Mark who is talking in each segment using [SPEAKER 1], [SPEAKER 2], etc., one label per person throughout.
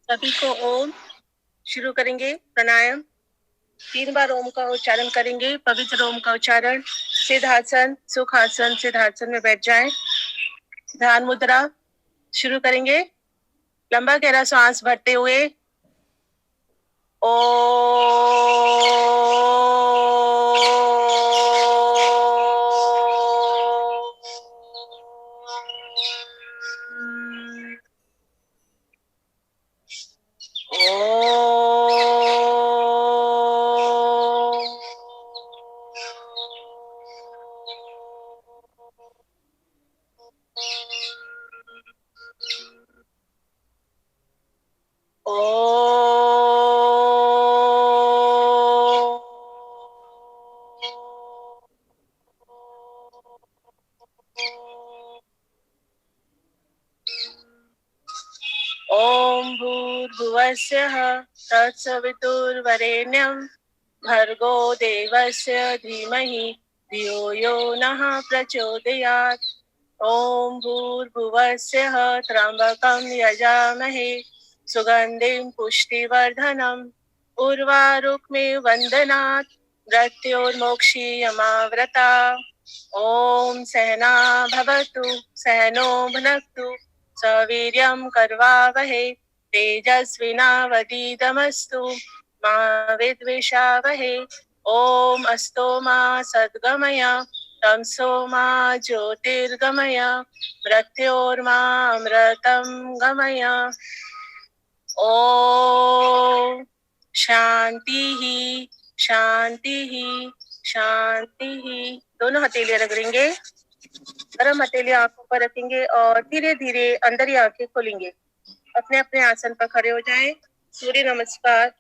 [SPEAKER 1] सभी को ओम शुरू करेंगे। प्राणायाम 3 बार ओम का उच्चारण करेंगे। पवित्र ओम का उच्चारण। सिद्धासन, सुखासन, सिद्धासन में बैठ जाएं। ध्यान मुद्रा शुरू करेंगे। लंबा गहरा सांस भरते हुए ओ ओम भूर्भुवस्सुः तत्सवितुर्वरेण्यं भर्गो देवस्य धीमहि धियो यो नः प्रचोदयात्। ओम भूर्भुवस्सुः त्र्यंबकं यजामहे सुगंधिं पुष्टिवर्धनम् उर्वारुक्मिव वन्दनात् मृत्योर्मोक्षीयमावृता। ओम सहना भवतु सहनो भुनक्तु सवीर्यं करवावहे तेजस्विनावधीतमस्तु मा विद्विषावहे। ओम अस्तो मा सद्गमय तमसो मा ज्योतिर्गमय मृत्योर्मामृतं गमय। ओम शांति ही शांति ही शांति ही। दोनों हथेलियां रगड़ेंगे। गरम हथेलियां आंखों पर रखेंगे और धीरे धीरे अंदर ही आंखें खोलेंगे। अपने अपने आसन पर खड़े हो जाएं। सूर्य नमस्कार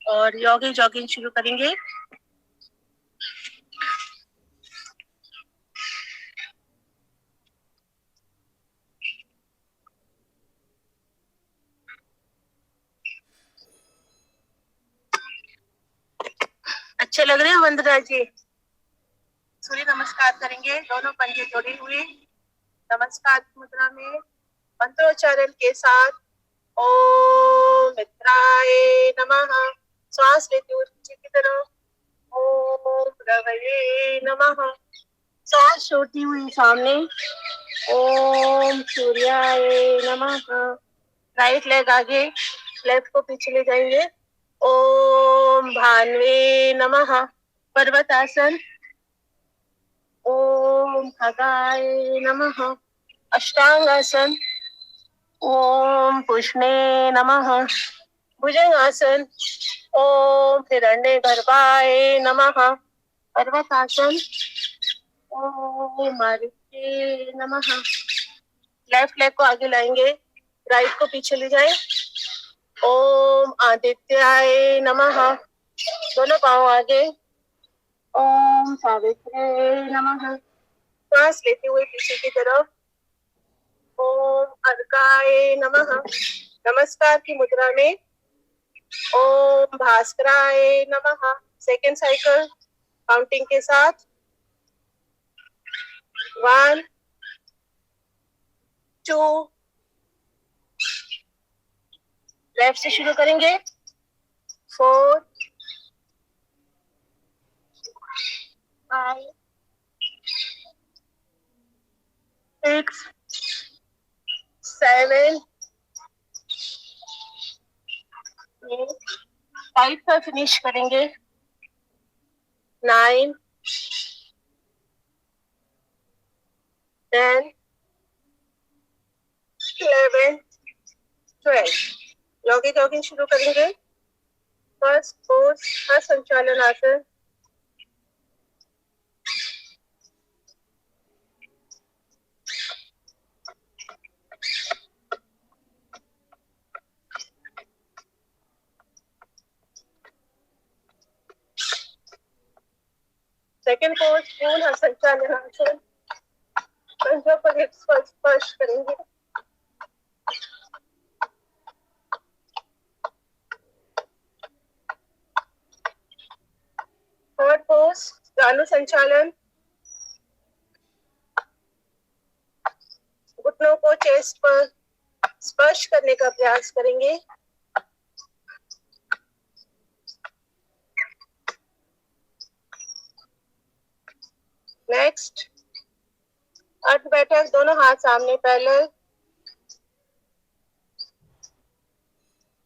[SPEAKER 1] और योगी जॉगिंग शुरू करेंगे। अच्छे लग रहे हैं वंदना जी? सूर्य नमस्कार करेंगे। दोनों पंजे जोड़े हुए नमस्कार की मुद्रा में मंत्रोच्चारण के साथ ओम मित्राय नमः। श्वास लेते हुए पीछे की तरफ ओम रवये नमः। सांस छोड़ती हुई सामने ओम सूर्याय नमः। राइट लेग आगे, लेफ्ट को पीछे ले जाएंगे। ओम भान्वे नमः। पर्वतासन। ओम खगाय नमः। अष्टांगासन। ओम पुष्णे नमः। भुजंगासन। ओम हिरण्यगर्भाय नमः। पर्वतासन। ओम मारुते नमः। लेफ्ट लेग को आगे लाएंगे, राइट को पीछे ले जाएं। ओम आदित्याय नमः। दोनों पांव आगे। ओम सावित्रे नमः। सांस लेते हुए पीछे की तरफ ओम अर्काय नमः। नमस्कार की मुद्रा में ओम भास्कराय नमः। सेकेंड साइकिल काउंटिंग के साथ 1 2 लेफ्ट से शुरू करेंगे 4 5 6 7 8 पर फिनिश करेंगे 9 10 11 12 योगी जॉगिंग शुरू करेंगे। फर्स्ट पोज संचालन आसन। सेकेंड पोज पूर्ण संचालन आसन। कंधों पर एक स्पर्श करेंगे। थर्ड पोज जानु संचालन। घुटनों को चेस्ट पर स्पर्श करने का प्रयास करेंगे। नेक्स्ट अर्ध बैठक, दोनों हाथ सामने पैरेलल,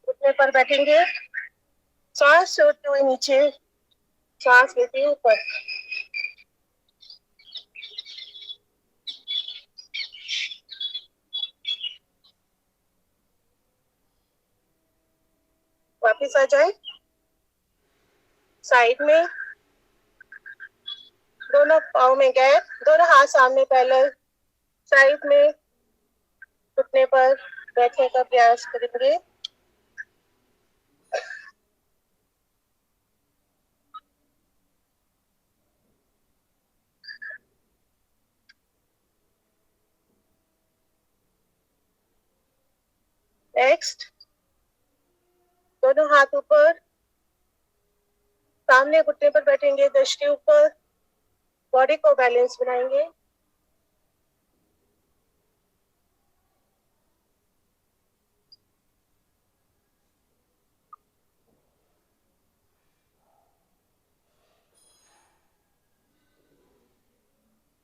[SPEAKER 1] घुटने पर बैठेंगे, सांस छोड़ते हुए नीचे, सांस लेते हुए ऊपर। वापिस आ जाए, साइड में, दोनों पाँव में गैप, दोनों हाथ सामने पैरेलल, साइड में घुटने पर बैठने का प्रयास करेंगे। नेक्स्ट दोनों हाथ ऊपर, सामने घुटने पर बैठेंगे, दृष्टि ऊपर, बॉडी को बैलेंस बनाएंगे।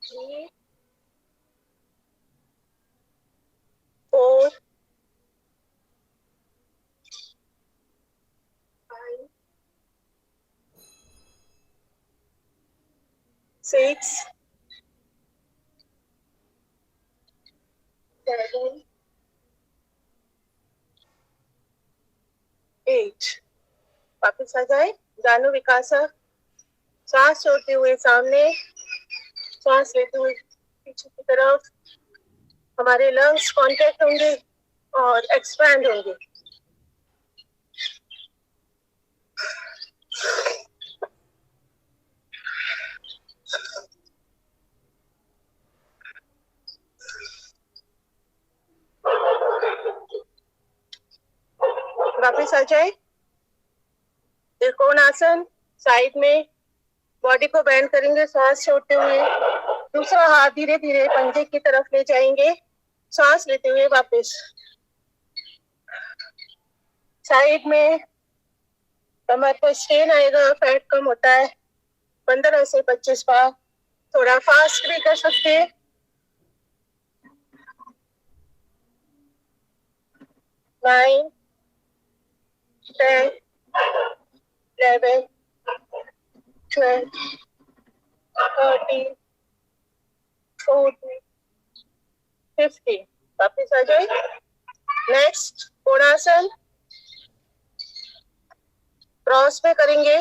[SPEAKER 1] Three, 4, 5, 6, 7, 8। वापिस आ जाए, जानु विकासा, सांस छोड़ते हुए सामने, सांस लेते हुए पीछे की तरफ। हमारे लंग्स कॉन्ट्रैक्ट होंगे और एक्सपैंड होंगे। वापिस आ जाए, त्रिकोण आसन, साइड में बॉडी को बैंड करेंगे, सांस छोड़ते हुए, दूसरा हाथ धीरे धीरे पंजे की तरफ ले जाएंगे, सांस लेते हुए वापस। साइड में कमर पर स्ट्रेन आएगा, फैट कम होता है, 15 से 25 बार। थोड़ा फास्ट भी कर सकते हैं। 9, 10, 11, 12, 13, 14, 15। वापिस आ जाए, नेक्स्ट कोणासन, क्रॉस में करेंगे,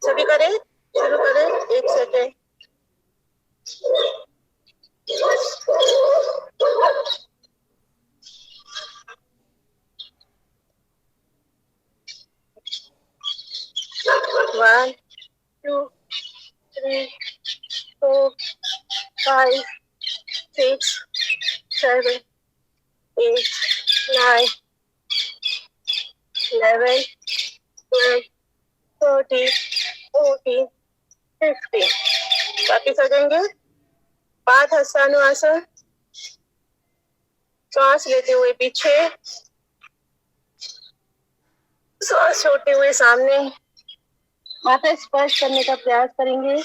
[SPEAKER 1] सभी करें, शुरू करें, 1 सेकेंड। One, 2, 3, 4, 5, 6, 7, 8, 9, 11, 12, 13, 14, 15। वापिस आ जाएंगे, पाद हस्तानुआसन, सांस लेते हुए पीछे, सांस छोड़ते हुए सामने, माथा स्पर्श करने का प्रयास करेंगे।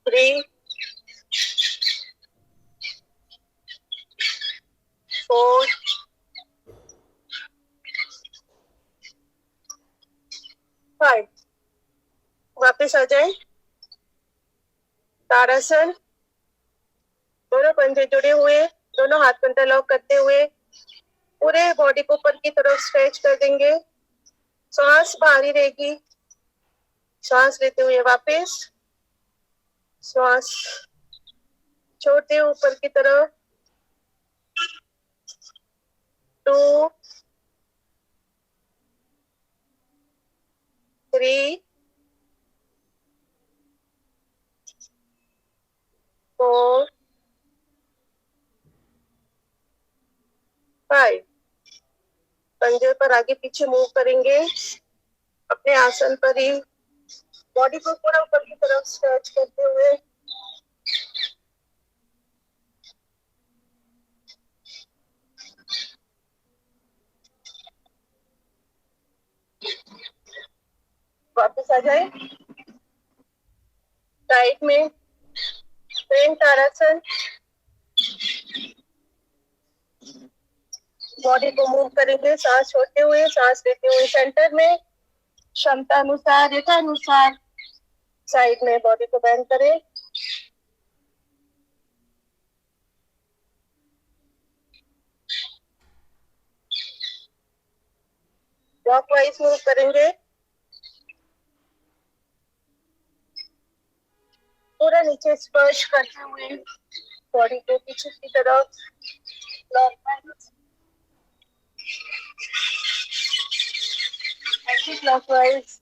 [SPEAKER 1] Three, 4, 5। वापिस आ जाए, ताड़ासन, दोनों पंजे जुड़े हुए, दोनों हाथ इंटरलॉक करते हुए पूरे बॉडी को ऊपर की तरफ स्ट्रेच कर देंगे, सांस बाहरी रहेगी, सांस लेते हुए वापस, सांस छोड़ते हुए ऊपर की तरफ। 2, 3, 4, 5। पंजे पर आगे पीछे मूव करेंगे, अपने आसन पर ही बॉडी को थोड़ा ऊपर की तरफ स्ट्रेच करते हुए वापस आ जाए। साइड में प्रेम तारासन, बॉडी को मूव करेंगे, सांस छोड़ते हुए, सांस लेते हुए। सेंटर में क्षमता अनुसार, रेखा अनुसार साइड में बॉडी को बेंड करें। क्लॉकवाइज मूव करेंगे, पूरा नीचे स्पर्श करते हुए बॉडी को पीछे की तरफ क्लॉकवाइज, एंटी क्लॉकवाइज।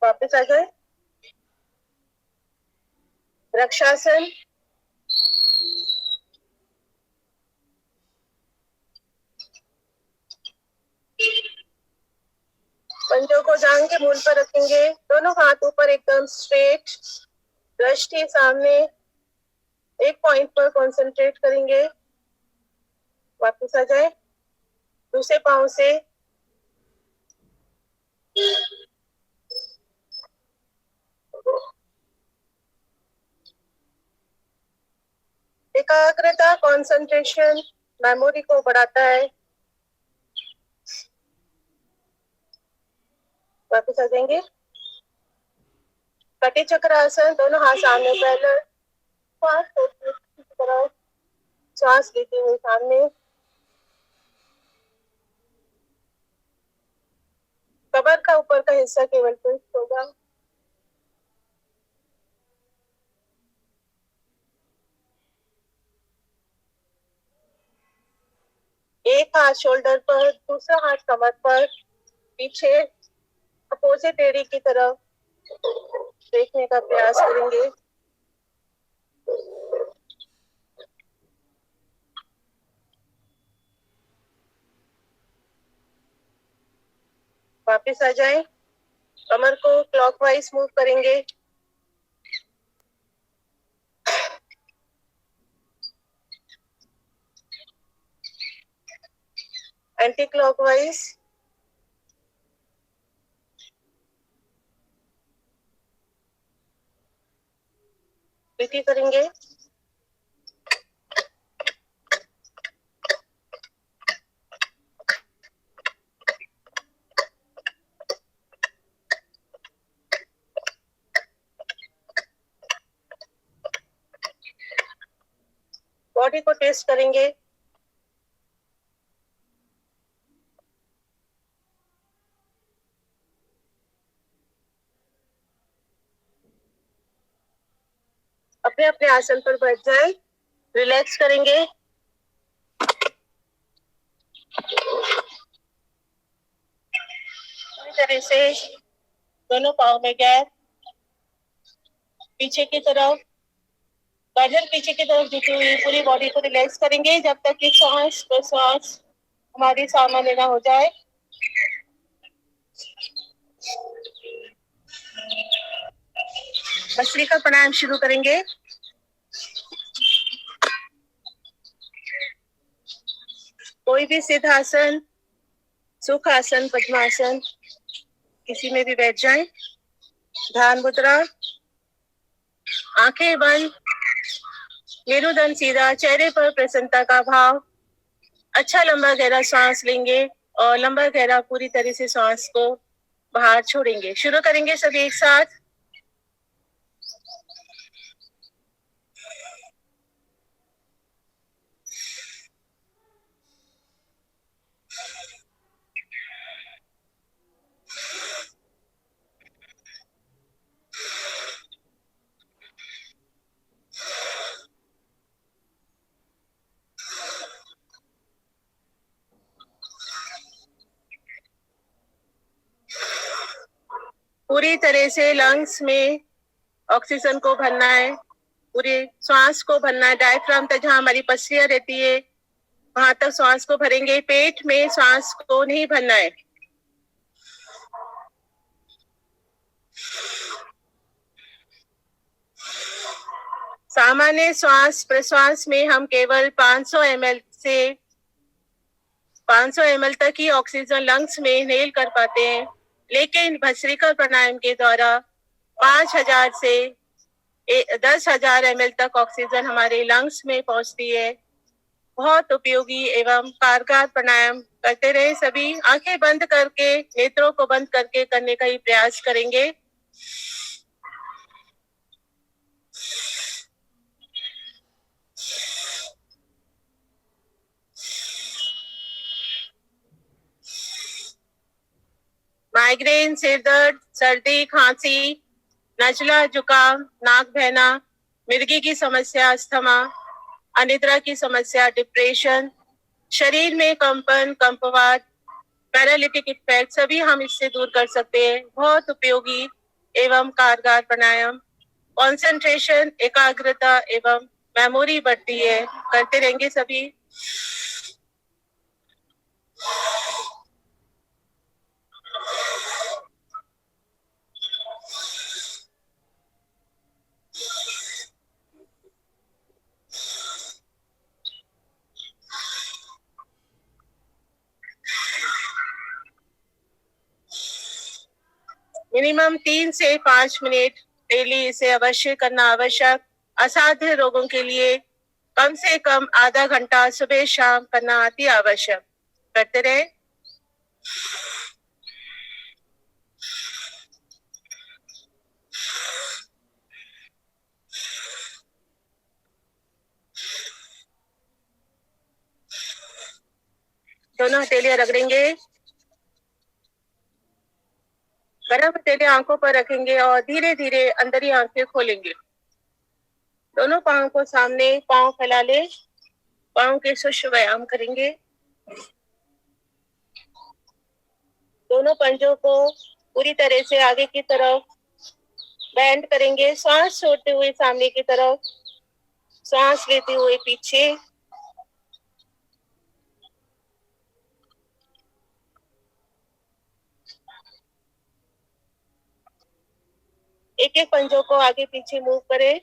[SPEAKER 1] वापस आ जाए। रक्षासन, पंजों को जांघ के मूल पर रखेंगे, दोनों हाथ ऊपर एकदम स्ट्रेट, दृष्टि सामने, एक पॉइंट पर कंसंट्रेट करेंगे। वापस आ जाए। दूसरे पांव से एकाग्रता, कंसंट्रेशन मेमोरी को बढ़ाता है। वापस आ जाएंगे। कटी चक्र आसन, दोनों हाथ सामने, पहले सांस लेते हुए सामने, कमर का ऊपर का हिस्सा केवल ट्विस्ट होगा। एक हाथ शोल्डर पर, दूसरा हाथ कमर पर, पीछे अपोजिट एड़ी की तरफ देखने का प्रयास करेंगे। वापस आ जाएं। कमर को क्लॉकवाइज मूव करेंगे। Anti clockwise. रिपीट करेंगे। बॉडी को टेस्ट करेंगे। अपने अपने आसन पर बैठ जाए, रिलैक्स करेंगे। पूरी तरह से दोनों पाँव में गैप, पीछे की तरफ, गर्दन पीछे की तरफ झुकी हुई, पूरी बॉडी को रिलैक्स करेंगे जब तक कि सांस प्रश्वास हमारी सामान्य ना हो जाए। भस्त्रिका प्राणायाम शुरू करेंगे। कोई भी सिद्धासन, सुखासन, पद्मासन, किसी में भी बैठ जाएं। ध्यान मुद्रा, आंखें बंद, मेरुदंड सीधा, चेहरे पर प्रसन्नता का भाव। अच्छा लंबा गहरा सांस लेंगे और लंबा गहरा पूरी तरह से सांस को बाहर छोड़ेंगे। शुरू करेंगे सभी एक साथ। पूरी तरह से लंग्स में ऑक्सीजन को भरना है, पूरी सांस को भरना है। डायफ्राम तक जहां हमारी पसलियां रहती है वहां तक सांस को भरेंगे, पेट में सांस को नहीं भरना है। सामान्य श्वास प्रश्वास में हम केवल 500 ml से 500 ml तक ही ऑक्सीजन लंग्स में इनहेल कर पाते हैं, लेकिन भस्त्रिका प्राणायाम के द्वारा 5000 से 10,000 ml तक ऑक्सीजन हमारे लंग्स में पहुंचती है। बहुत उपयोगी एवं कारगर प्राणायाम करते रहे। सभी आंखें बंद करके, नेत्रों को बंद करके करने का ही प्रयास करेंगे। माइग्रेन, सिर दर्द, सर्दी, खांसी, नजला, जुकाम, नाक बहना, मिर्गी की समस्या, अस्थमा, अनिद्रा की समस्या, डिप्रेशन, शरीर में कंपन, कंपवात, पैरालिटिक इफेक्ट, सभी हम इससे दूर कर सकते हैं। बहुत उपयोगी एवं कारगर प्राणायाम। कंसंट्रेशन, एकाग्रता एवं मेमोरी बढ़ती है। करते रहेंगे सभी। मिनिमम 3 से 5 मिनट डेली इसे अवश्य करना आवश्यक। असाध्य रोगों के लिए कम से कम आधा घंटा सुबह शाम करना अति आवश्यक। करते रहे। दोनों हथेलियां रगड़ेंगे। गरम हथेली आंखों पर रखेंगे और धीरे धीरे अंदर ही आंखें खोलेंगे। दोनों पांव को सामने, पांव फैला ले। पांव के सूक्ष्म व्यायाम करेंगे। दोनों पंजों को पूरी तरह से आगे की तरफ बेंड करेंगे। सांस छोड़ते हुए सामने की तरफ, सांस लेते हुए पीछे। एक एक पंजों को आगे पीछे मूव करें।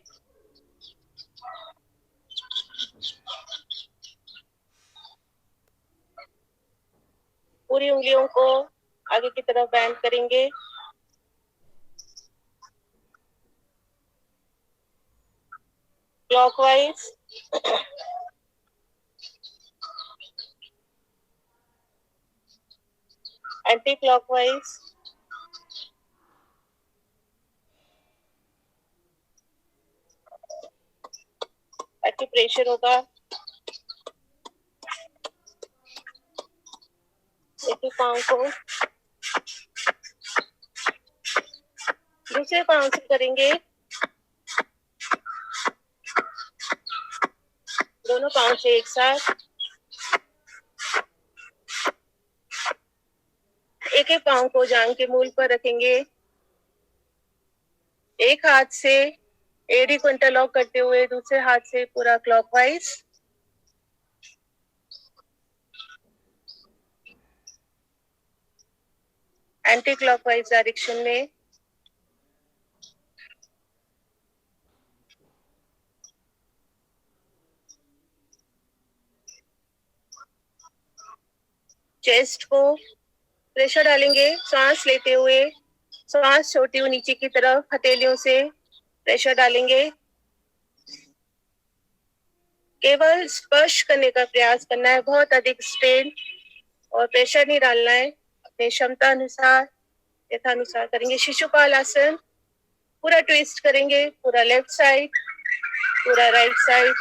[SPEAKER 1] पूरी उंगलियों को आगे की तरफ बेंड करेंगे। Clockwise, anti clockwise. एक्यूप्रेशर होगा। एक पांव को दूसरे पांव से करेंगे। दोनों पांव से एक साथ। एक एक पांव को जांघ के मूल पर रखेंगे। एक हाथ से एड़ी को इंटरलॉक करते हुए दूसरे हाथ से पूरा क्लॉकवाइज। एंटी क्लॉकवाइज डायरेक्शन में। चेस्ट को प्रेशर डालेंगे। सांस लेते हुए सांस छोड़ते हुए नीचे की तरफ हथेलियों से प्रेशर डालेंगे। केवल स्पर्श करने का प्रयास करना है। बहुत अधिक स्ट्रेन और प्रेशर नहीं डालना है। अपने क्षमता अनुसार, यथानुसार करेंगे। शिशुपाल आसन। पूरा ट्विस्ट करेंगे। पूरा लेफ्ट साइड, पूरा राइट साइड।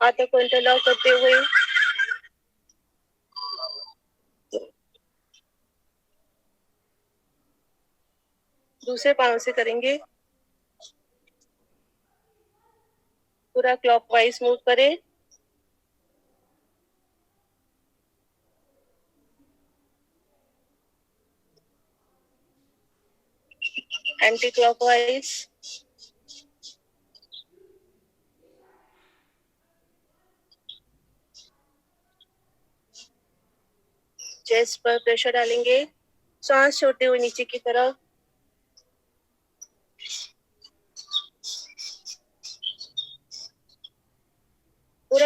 [SPEAKER 1] हाथों को इंटरलॉक करते हुए दूसरे पांव से करेंगे। पूरा क्लॉकवाइज मूव करें। Anti clockwise. चेस्ट पर प्रेशर डालेंगे। सांस छोड़ते हुए नीचे की तरफ।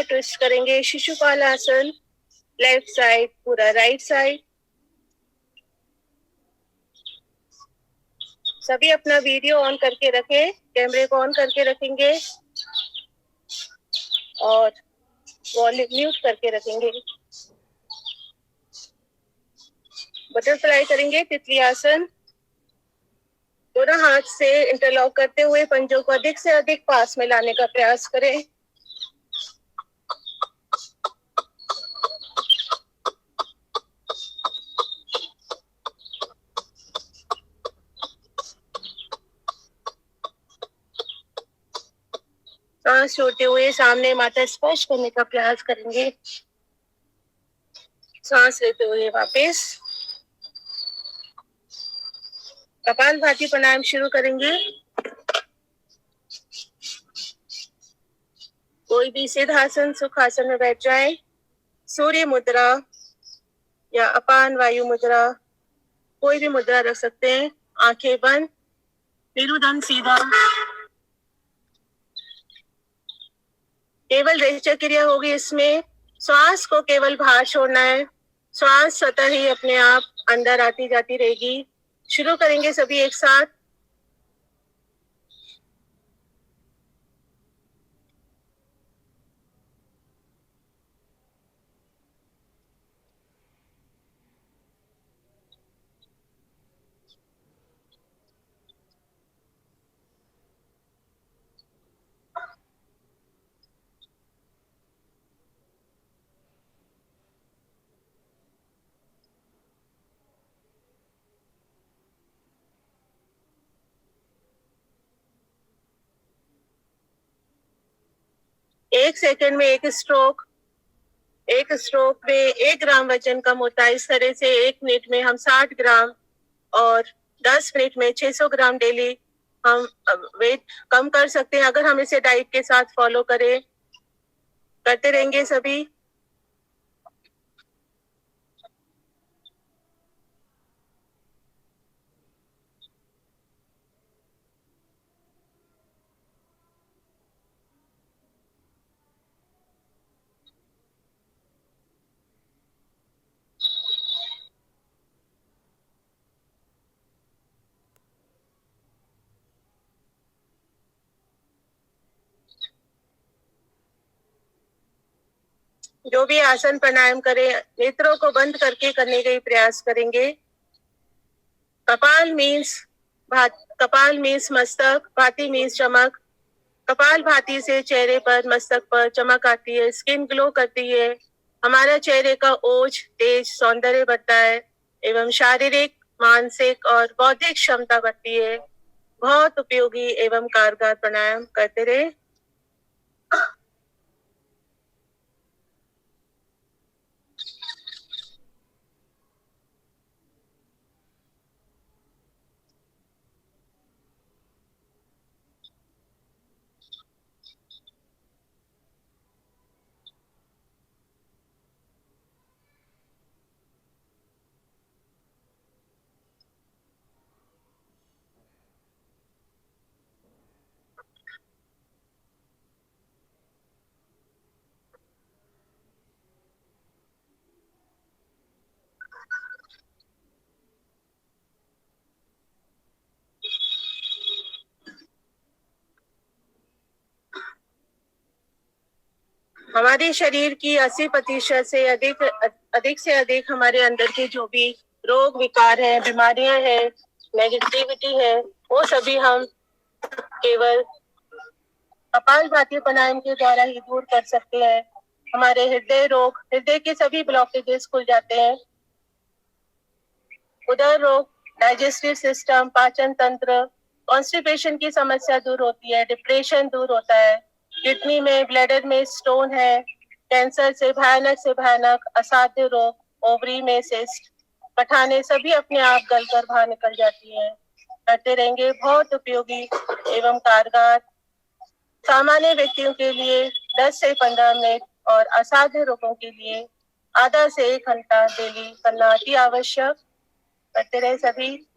[SPEAKER 1] शोल्डर ट्विस्ट करेंगे। शिशुपाल आसन, लेफ्ट साइड पूरा राइट साइड। सभी अपना वीडियो ऑन करके रखें, कैमरे को ऑन करके रखेंगे और वॉल्यूम म्यूट करके रखेंगे। बटरफ्लाई करेंगे, तितली आसन। दोनों हाथ से इंटरलॉक करते हुए पंजों को अधिक से अधिक पास में लाने का प्रयास करें। सांस छोड़ते हुए सामने माथा स्पर्श करने का प्रयास करेंगे। सांस लेते हुए वापस कपालभाति प्राणायाम शुरू करेंगे। कोई भी सिद्धासन सुखासन में बैठ जाए। सूर्य मुद्रा या अपान वायु मुद्रा, कोई भी मुद्रा रख सकते हैं। आंखें बंद, मेरुदंड सीधा। केवल रेचक क्रिया होगी इसमें। श्वास को केवल बाहर छोड़ना है। श्वास स्वतः ही अपने आप अंदर आती जाती रहेगी। शुरू करेंगे सभी एक साथ। एक सेकंड में एक स्ट्रोक में 1 ग्राम वजन कम होता है। इस तरह से 1 मिनट में हम 60 ग्राम और 10 मिनट में 600 ग्राम डेली हम वेट कम कर सकते हैं, अगर हम इसे डाइट के साथ फॉलो करें। करते रहेंगे सभी। जो भी आसन प्राणायाम करें, नेत्रों को बंद करके करने का ही प्रयास करेंगे। कपाल मीन्स मस्तक, भाती मीन्स चमक। कपाल भाती से चेहरे पर, मस्तक पर चमक आती है, स्किन ग्लो करती है। हमारा चेहरे का ओज, तेज, सौंदर्य बढ़ता है एवं शारीरिक, मानसिक और बौद्धिक क्षमता बढ़ती है। बहुत उपयोगी एवं कारगर प्राणायाम करते रहे। हमारे शरीर की 80% से अधिक हमारे अंदर के जो भी रोग विकार है, बीमारियां हैं, नेगेटिविटी है, वो सभी हम केवल कपालभाति प्राणायाम के द्वारा ही दूर कर सकते हैं। हमारे हृदय के सभी ब्लॉकेजेस खुल जाते हैं। उदर रोग, डाइजेस्टिव सिस्टम, पाचन तंत्र, कॉन्स्टिपेशन की समस्या दूर होती है। डिप्रेशन दूर होता है। किडनी में, ब्लैडर में स्टोन है, कैंसर से भयानक असाध्य रोग, ओवरी में सिस्ट, पठाने सभी अपने आप गलकर बाहर निकल जाती हैं। करते रहेंगे, बहुत उपयोगी एवं कारगर। सामान्य व्यक्तियों के लिए 10 से 15 मिनट और असाध्य रोगों के लिए आधा से 1 घंटा डेली करना अति आवश्यक। करते रहे सभी।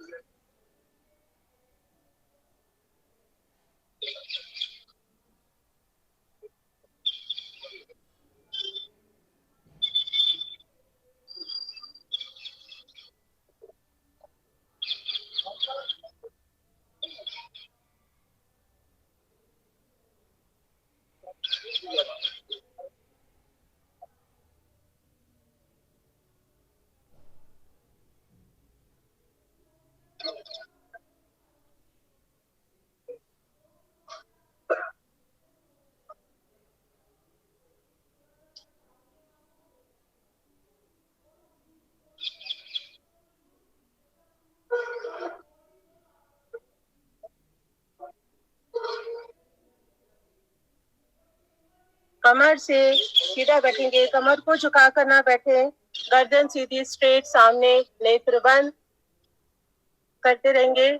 [SPEAKER 1] कमर से सीधा बैठेंगे, कमर को झुका कर ना बैठे, गर्दन सीधी स्ट्रेट सामने, नेत्र बंद करते रहेंगे।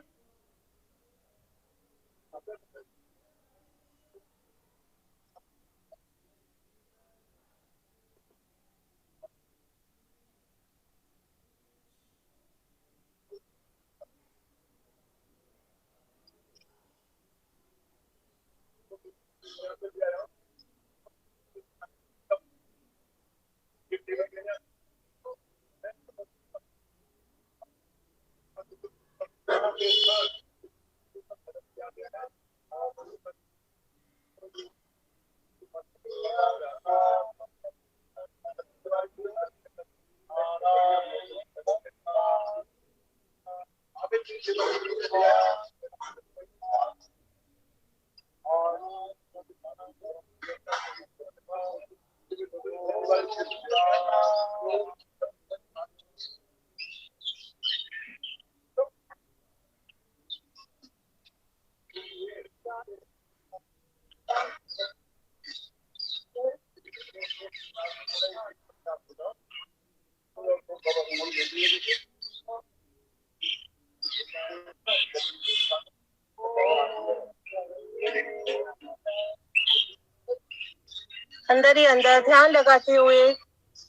[SPEAKER 1] अंदर ही अंदर ध्यान लगाते हुए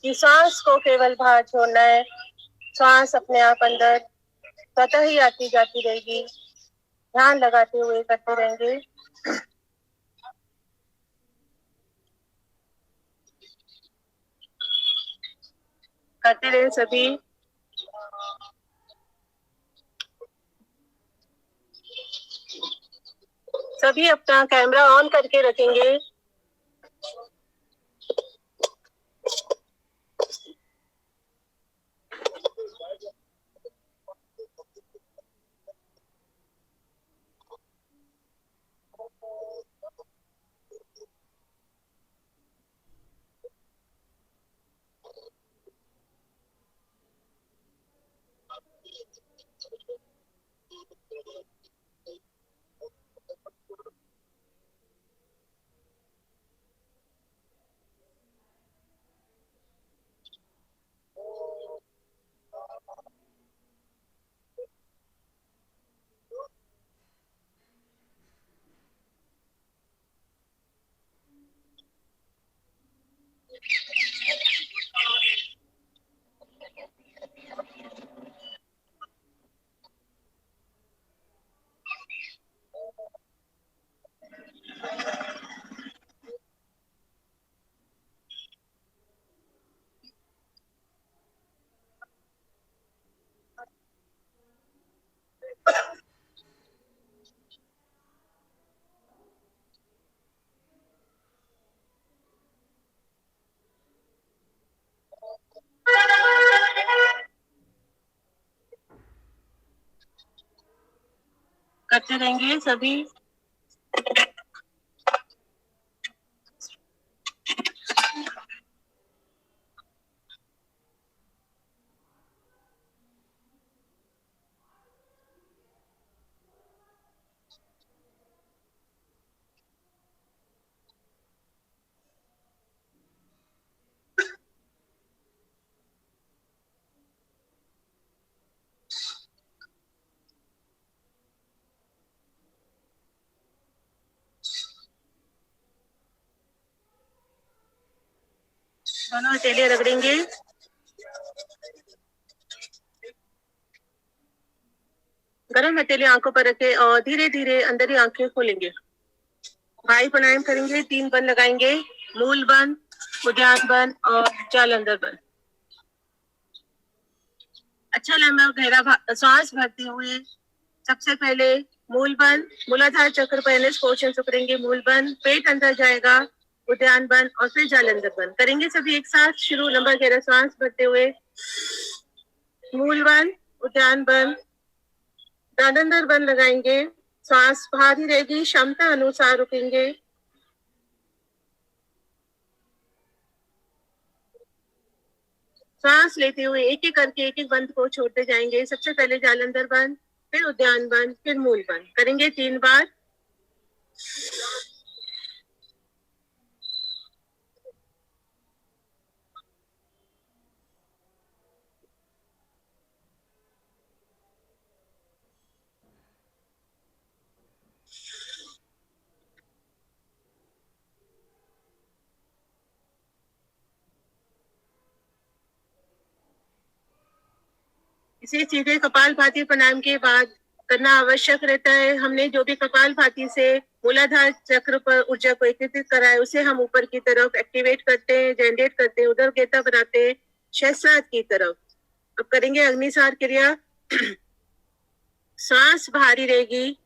[SPEAKER 1] कि सांस को केवल बाहर छोड़ना है। सांस अपने आप अंदर स्वतः ही आती जाती रहेगी। ध्यान लगाते हुए करते रहेंगे। करते रहे सभी। सभी अपना कैमरा ऑन करके रखेंगे। करते रहेंगे सभी। दोनों हथेलियां रगड़ेंगे। गरम हथेली आंखों पर रखे और धीरे धीरे अंदर ही आंखें खोलेंगे। भाई प्राणायाम करेंगे। 3 बंद लगाएंगे। मूल बंद, उद्यान बंद और जालंधर बंद। अच्छा लंबा गहरा सांस भरते हुए सबसे पहले मूल बंद, मूलाधार चक्र पहले पोर्शन से करेंगे। मूल बंद, पेट अंदर जाएगा, उद्यान बंद और फिर जालंधर बंद करेंगे। सभी एक साथ शुरू। लंबा गहरा सांस भरते हुए मूल बंद, उद्यान बंद, जालंधर बंद लगाएंगे। सांस बाहर ही रहेगी, क्षमता अनुसार रुकेंगे। सांस लेते हुए एक एक करके एक एक बंद को छोड़ते जाएंगे। सबसे पहले जालंधर बंद, फिर उद्यान बंद, फिर मूल बंद करेंगे 3 बार। इसे सीधे कपालभाति प्राणायाम के बाद करना आवश्यक रहता है। हमने जो भी कपालभाति से मूलाधार चक्र पर ऊर्जा को एकत्रित करा है, उसे हम ऊपर की तरफ एक्टिवेट करते हैं, जनरेट करते हैं, उदर गेता बनाते हैं सहस्रार की तरफ। अब करेंगे अग्निसार क्रिया। सांस भारी रहेगी,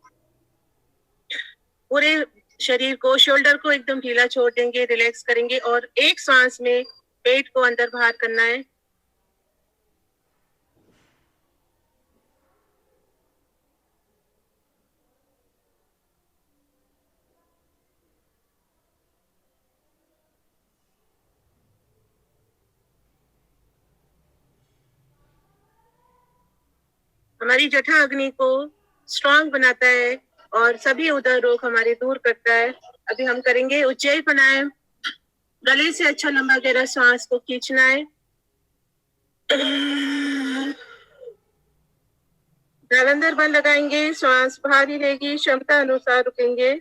[SPEAKER 1] पूरे शरीर को, शोल्डर को एकदम ढीला छोड़ देंगे, रिलैक्स करेंगे और एक सांस में पेट को अंदर बाहर करना है। हमारी जठा अग्नि को स्ट्रांग बनाता है और सभी उदर रोग हमारे दूर करता है। अभी हम करेंगे उज्जैन प्राणायाम। गले से अच्छा लंबा गहरा सांस को खींचना है। नालंदर बंद लगाएंगे, सांस भारी रहेगी, क्षमता अनुसार रुकेंगे।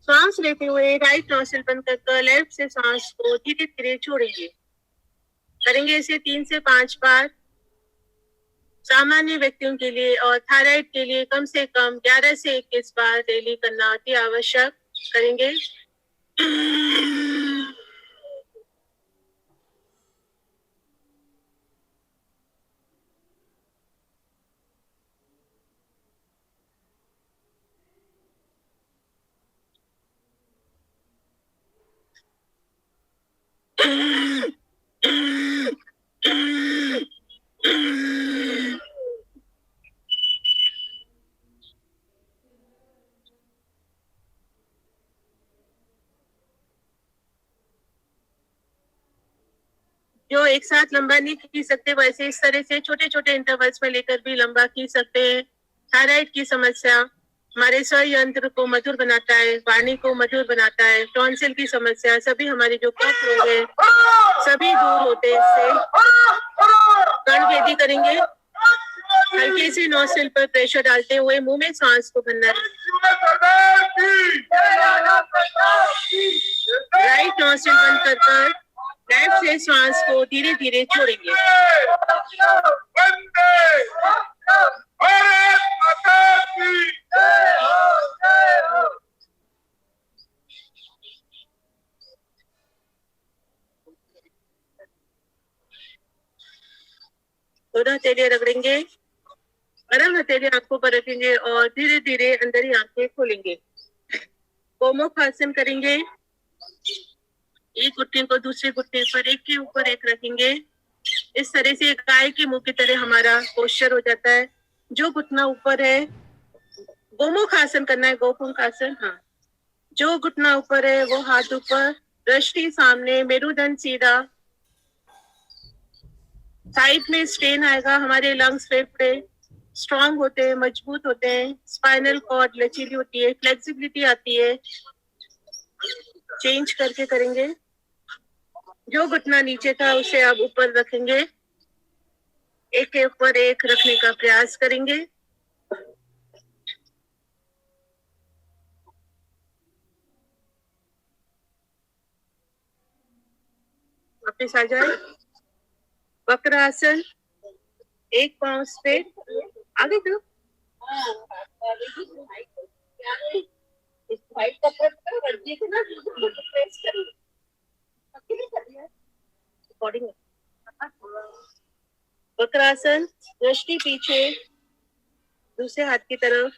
[SPEAKER 1] सांस लेते हुए राइट नोस्ट्रिल बंद कर लेफ्ट से सांस को धीरे धीरे छोड़ेंगे। करेंगे इसे 3 से 5 बार। सामान्य व्यक्तियों के लिए और थायराइड के लिए कम से कम 11 से 21 बार डेली करना अति आवश्यक। करेंगे। जो एक साथ लंबा नहीं खींच सकते, वैसे इस तरह से छोटे छोटे इंटरवल्स में लेकर भी लंबा खींच सकते हैं। थायराइड की समस्या हमारे स्वर यंत्र को मधुर बनाता है, वाणी को मधुर बनाता है। टॉन्सिल की समस्या, सभी हमारे जो कफ रोग है सभी दूर होते हैं इससे। कर्णवेदी करेंगे। हल्के से नोस्ट्रिल पर प्रेशर डालते हुए मुंह में सांस को भरना है। राइट नोस्ट्रिल बंद कर लेफ्ट से सांस को धीरे धीरे छोड़ेंगे। दोनों हथेलियां रगड़ेंगे, गरम हथेलियां आंखों पर रखेंगे और धीरे धीरे अंदर ही आंखें खोलेंगे। गोमुख आसन करेंगे। एक घुटने को दूसरे घुटने पर एक के ऊपर एक रखेंगे। इस तरह से गाय के मुंह की तरह हमारा पोस्चर हो जाता है। जो घुटना ऊपर है, गोमुख आसन करना है, गोमुख आसन। हाँ, जो घुटना ऊपर है वो हाथ ऊपर, दृष्टि सामने, मेरुदंड सीधा। साइड में स्ट्रेन आएगा, हमारे लंग्स फेफड़े स्ट्रांग होते हैं, मजबूत होते हैं। स्पाइनल कॉर्ड लचीली होती है, फ्लेक्सिबिलिटी आती है। चेंज करके करेंगे। जो घुटना नीचे था उसे अब ऊपर रखेंगे, एक के ऊपर एक रखने का प्रयास करेंगे। वापस आ जाए। वक्रासन, एक पांव स्ट्रेट आगे दो। वक्रासन, दृष्टि पीछे, दूसरे हाथ की तरफ।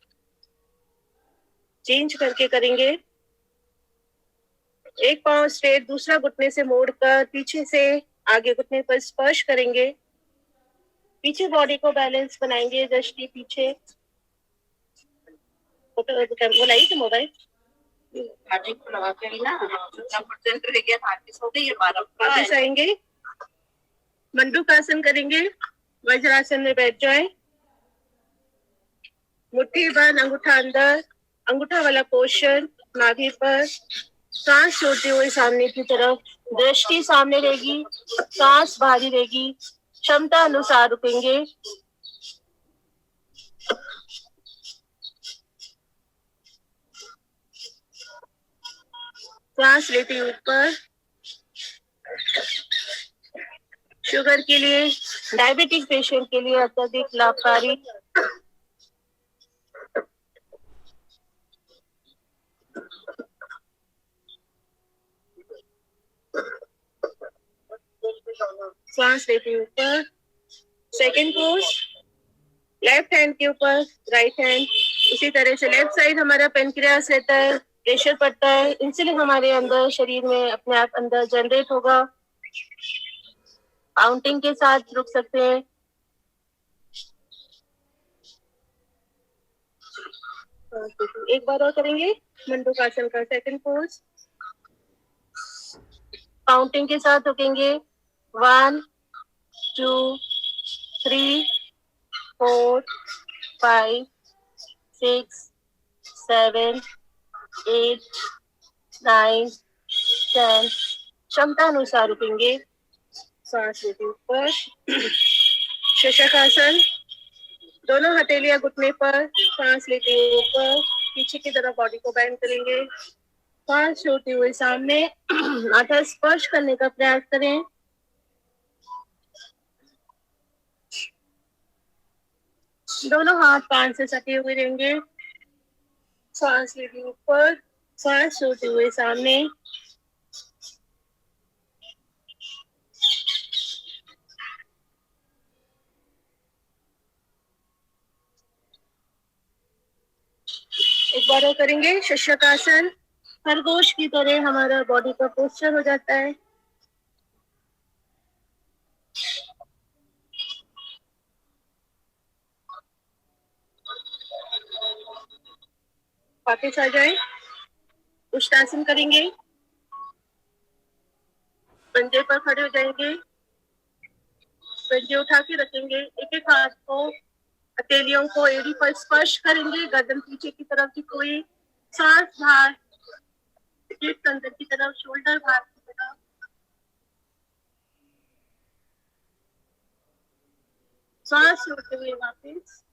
[SPEAKER 1] चेंज करके करेंगे। एक पांव स्ट्रेट, दूसरा घुटने से मोड़कर पीछे से आगे घुटने पर स्पर्श करेंगे। पीछे बॉडी को बैलेंस बनाएंगे, दृष्टि पीछे। बोलाइए तो मोबाइल वापस आएंगे। मंडूकासन करेंगे। वज्रासन में बैठ जाए। मुट्ठी बंद, अंगूठा अंदर, अंगूठा वाला पोर्शन नाभि पर। सांस छोड़ते हुए सामने की तरफ, दृष्टि सामने रहेगी, सांस भारी रहेगी, क्षमता अनुसार रुकेंगे। सांस लेते ऊपर, शुगर के लिए, डायबिटिक पेशेंट के लिए अत्यधिक लाभकारी। सांस लेते ऊपर, सेकेंड पोज, लेफ्ट हैंड के ऊपर राइट हैंड, इसी तरह से लेफ्ट साइड हमारा पेनक्रियास रहता है, प्रेशर पड़ता है, इंसुलिन हमारे अंदर शरीर में अपने आप अंदर जनरेट होगा। काउंटिंग के साथ रुक सकते हैं। एक बार और करेंगे मंडूकासन का सेकंड पोज, काउंटिंग के साथ रुकेंगे। 1 2 3 4 5 6 7 8 9 10, क्षमता अनुसार रुकेंगे। सांस लेते ऊपर, शशकासन, दोनों हथेलियां घुटने पर, सांस लेते हुए ऊपर, पीछे की तरफ बॉडी को बेंड करेंगे। सांस छोड़ते हुए सामने, माथा स्पर्श करने का प्रयास करें। दोनों हाथ कान से सटे हुए रहेंगे। सांस लेते ऊपर, सांस छोड़ते हुए सामने। एक बार और करेंगे शशकासन, खरगोश की तरह हमारा बॉडी का पोस्चर हो जाता है। वापस आ जाए, उष्टासन करेंगे, पंजे पर खड़े हो जाएंगे, पंजे उठा के रखेंगे, एक एक हाथ को, हथेलियों को एड़ी पर स्पर्श करेंगे, गर्दन पीछे की तरफ की कोई, सांस बाहर, पीठ अंदर की तरफ, शोल्डर बाहर की तरफ। सांस छोड़ते हुए वापस,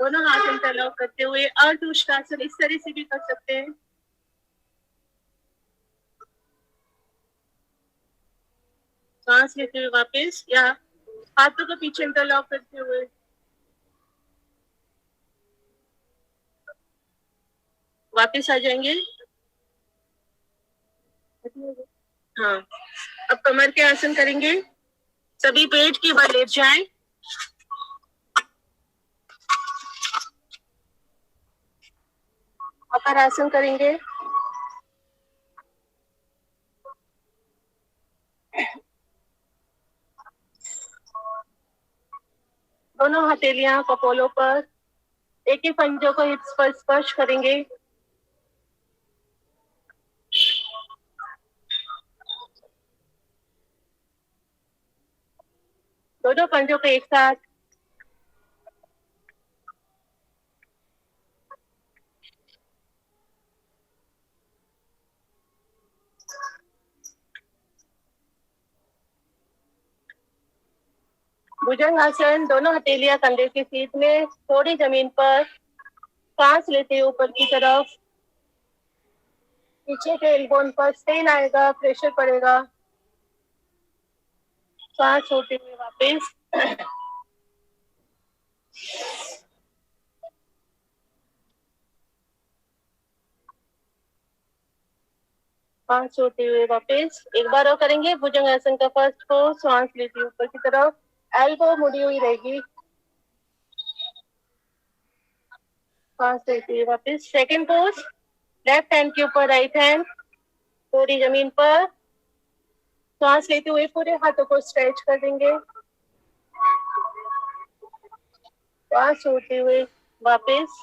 [SPEAKER 1] दोनों हाथ इंटरलॉक करते हुए अर्ध उष्टासन इस तरह से भी कर सकते हैं। सांस लेते हुए वापस, या हाथों को पीछे इंटरलॉक करते हुए। वापस आ जाएंगे। हाँ, अब कमर के आसन करेंगे। सभी पेट के बल लेट जाएं। अपर आसन करेंगे। दोनों हथेलियां कपोलों पर, एक ही पंजों को हिप्स पर स्पर्श करेंगे। दोनों पंजों को एक साथ, भुजंगासन, दोनों हथेलियां कंधे के सीध में, थोड़ी जमीन पर, सांस लेते हुए ऊपर की तरफ, पीछे के एल्बोन पर स्ट्रेन आएगा, प्रेशर पड़ेगा। सांस छोड़ते हुए वापस, सांस छोड़ते हुए वापस। एक बार और करेंगे भुजंगासन का फर्स्ट को, सांस लेते हुए ऊपर की तरफ, एल्बो मुड़ी हुई रहेगी। सांस लेते हुए वापस, सेकंड पोज, लेफ्ट हैंड के ऊपर राइट हैंड, थोड़ी जमीन पर, सांस लेते हुए पूरे हाथों को स्ट्रेच कर देंगे। सांस छोड़ते हुए वापस,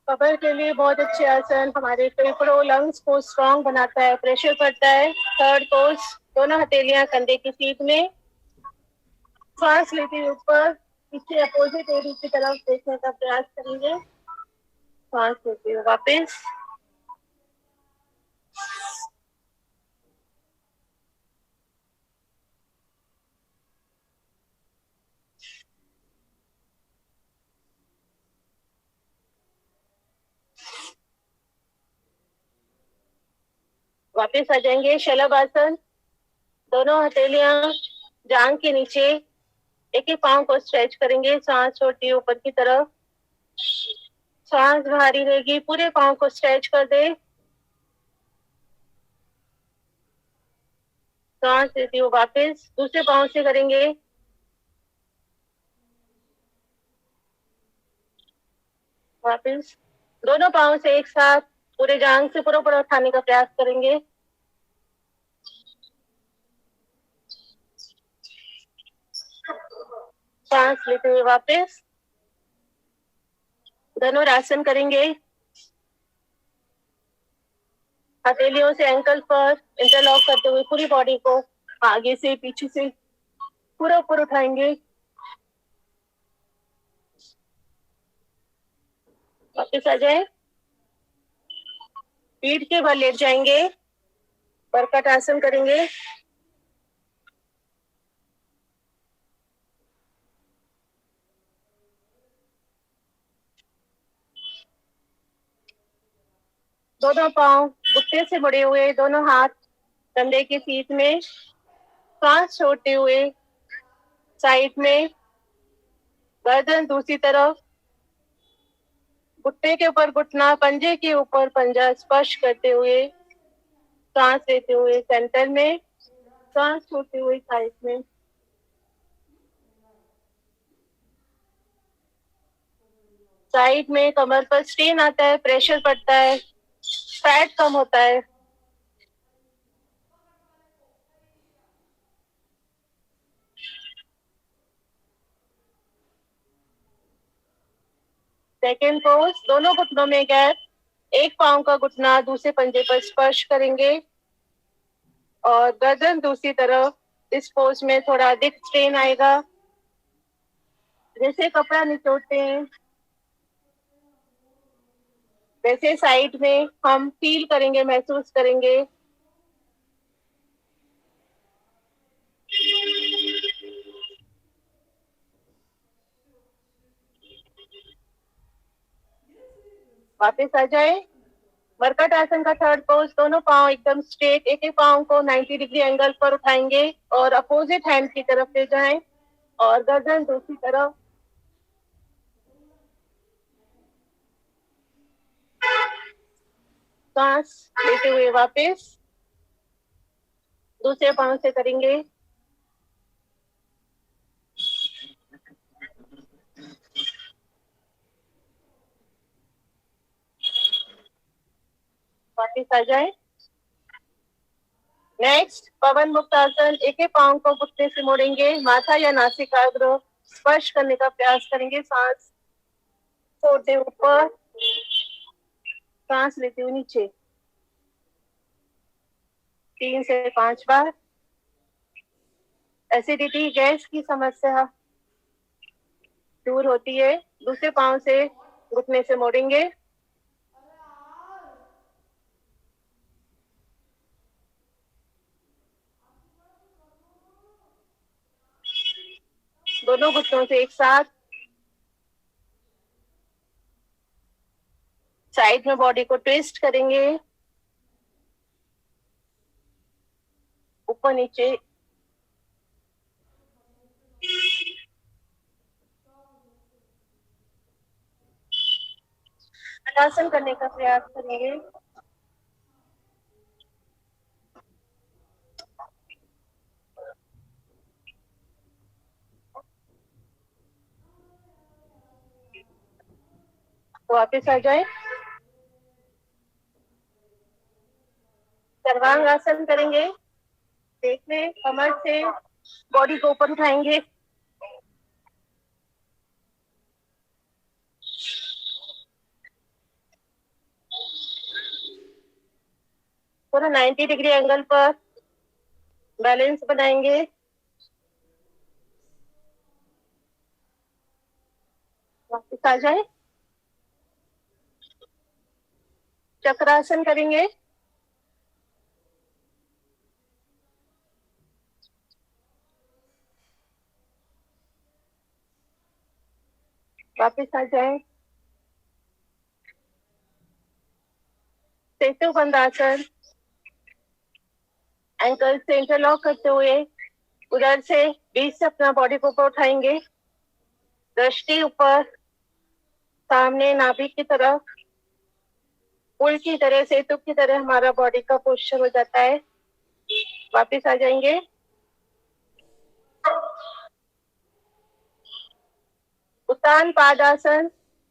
[SPEAKER 1] कमर के लिए बहुत अच्छे आसन, हमारे फेफड़ों लंग्स को स्ट्रॉन्ग बनाता है, प्रेशर पड़ता है। थर्ड पोज, दोनों हथेलियां कंधे की सीध में, सांस लेते हुए ऊपर, पीछे अपोजिट एड़ी की तरफ देखने का प्रयास करेंगे। सांस लेते हुए वापस, वापस आ जाएंगे शलभ आसन। दोनों हथेलियां जांघ के नीचे, एक एक पांव को स्ट्रेच करेंगे, सांस छोड़ती है ऊपर की तरफ, सांस भारी रहेगी, पूरे पांव को स्ट्रेच कर दे, सांस लेती हूँ वापस, दूसरे पांव से करेंगे, वापस दोनों पांव से एक साथ पूरे जांघ से पूरा पूरा उठाने का प्रयास करेंगे, सांस लेते हुए वापस धनुरासन करेंगे, हथेलियों से एंकल पर इंटरलॉक करते हुए पूरी बॉडी को आगे से पीछे से पूरा ऊपर उठाएंगे, वापस आ जाए, पीठ के बल लेट जाएंगे, बरकट आसन करेंगे, दोनों पांव घुटने से मुड़े हुए, दोनों हाथ कंधे की सीट में, सांस छोड़ते हुए साइड में, गर्दन दूसरी तरफ, घुटने के ऊपर घुटना, पंजे के ऊपर पंजा स्पर्श करते हुए, सांस लेते हुए सेंटर में, सांस छोड़ते हुए साइड में, साइड में कमर पर स्ट्रेन आता है, प्रेशर पड़ता है, फैट कम होता है, सेकेंड पोज, दोनों घुटनों में गैप, एक पांव का घुटना दूसरे पंजे पर स्पर्श करेंगे और गर्दन दूसरी तरफ, इस पोज में थोड़ा अधिक स्ट्रेन आएगा, जैसे कपड़ा निचोड़ते हैं वैसे साइड में हम फील करेंगे, महसूस करेंगे, वापस आ जाए, मरकट आसन का थर्ड पोज, दोनों पांव एकदम स्ट्रेट, एक एक पांव को 90 डिग्री एंगल पर उठाएंगे और अपोजिट हैंड की तरफ ले जाएं और गर्दन दूसरी तरफ, सांस लेते हुए वापस दूसरे पांव से करेंगे, वापस आ जाए। नेक्स्ट पवन मुक्त आसन, एक एक पांव को घुटने से मोड़ेंगे, माथा या नासिकाग्र स्पर्श करने का प्रयास करेंगे, सांस छोड़ते ऊपर, सांस लेते हुए नीचे, 3 से 5 बार। एसिडिटी गैस की समस्या दूर होती है, दूसरे पांव से घुटने से मोड़ेंगे, दोनों घुटनों से एक साथ, साइड में बॉडी को ट्विस्ट करेंगे, ऊपर नीचे, आसन करने का प्रयास करेंगे, तो वापस आ जाए, सर्वांग आसन करेंगे, देखने कमर से बॉडी को ऊपर उठाएंगे, पूरा 90 डिग्री एंगल पर बैलेंस बनाएंगे, वापस आ जाए, चक्रासन करेंगे, वापस आ जाए, सेतु बंद आसन, एंकल से इंटरलॉक करते हुए उधर से बीच से अपना बॉडी को ऊपर उठाएंगे, दृष्टि ऊपर, सामने नाभि की तरफ, पुल की तरह, सेतु की तरह हमारा बॉडी का पोस्चर हो जाता है। वापिस आ जाएंगे। उत्तान पादासन,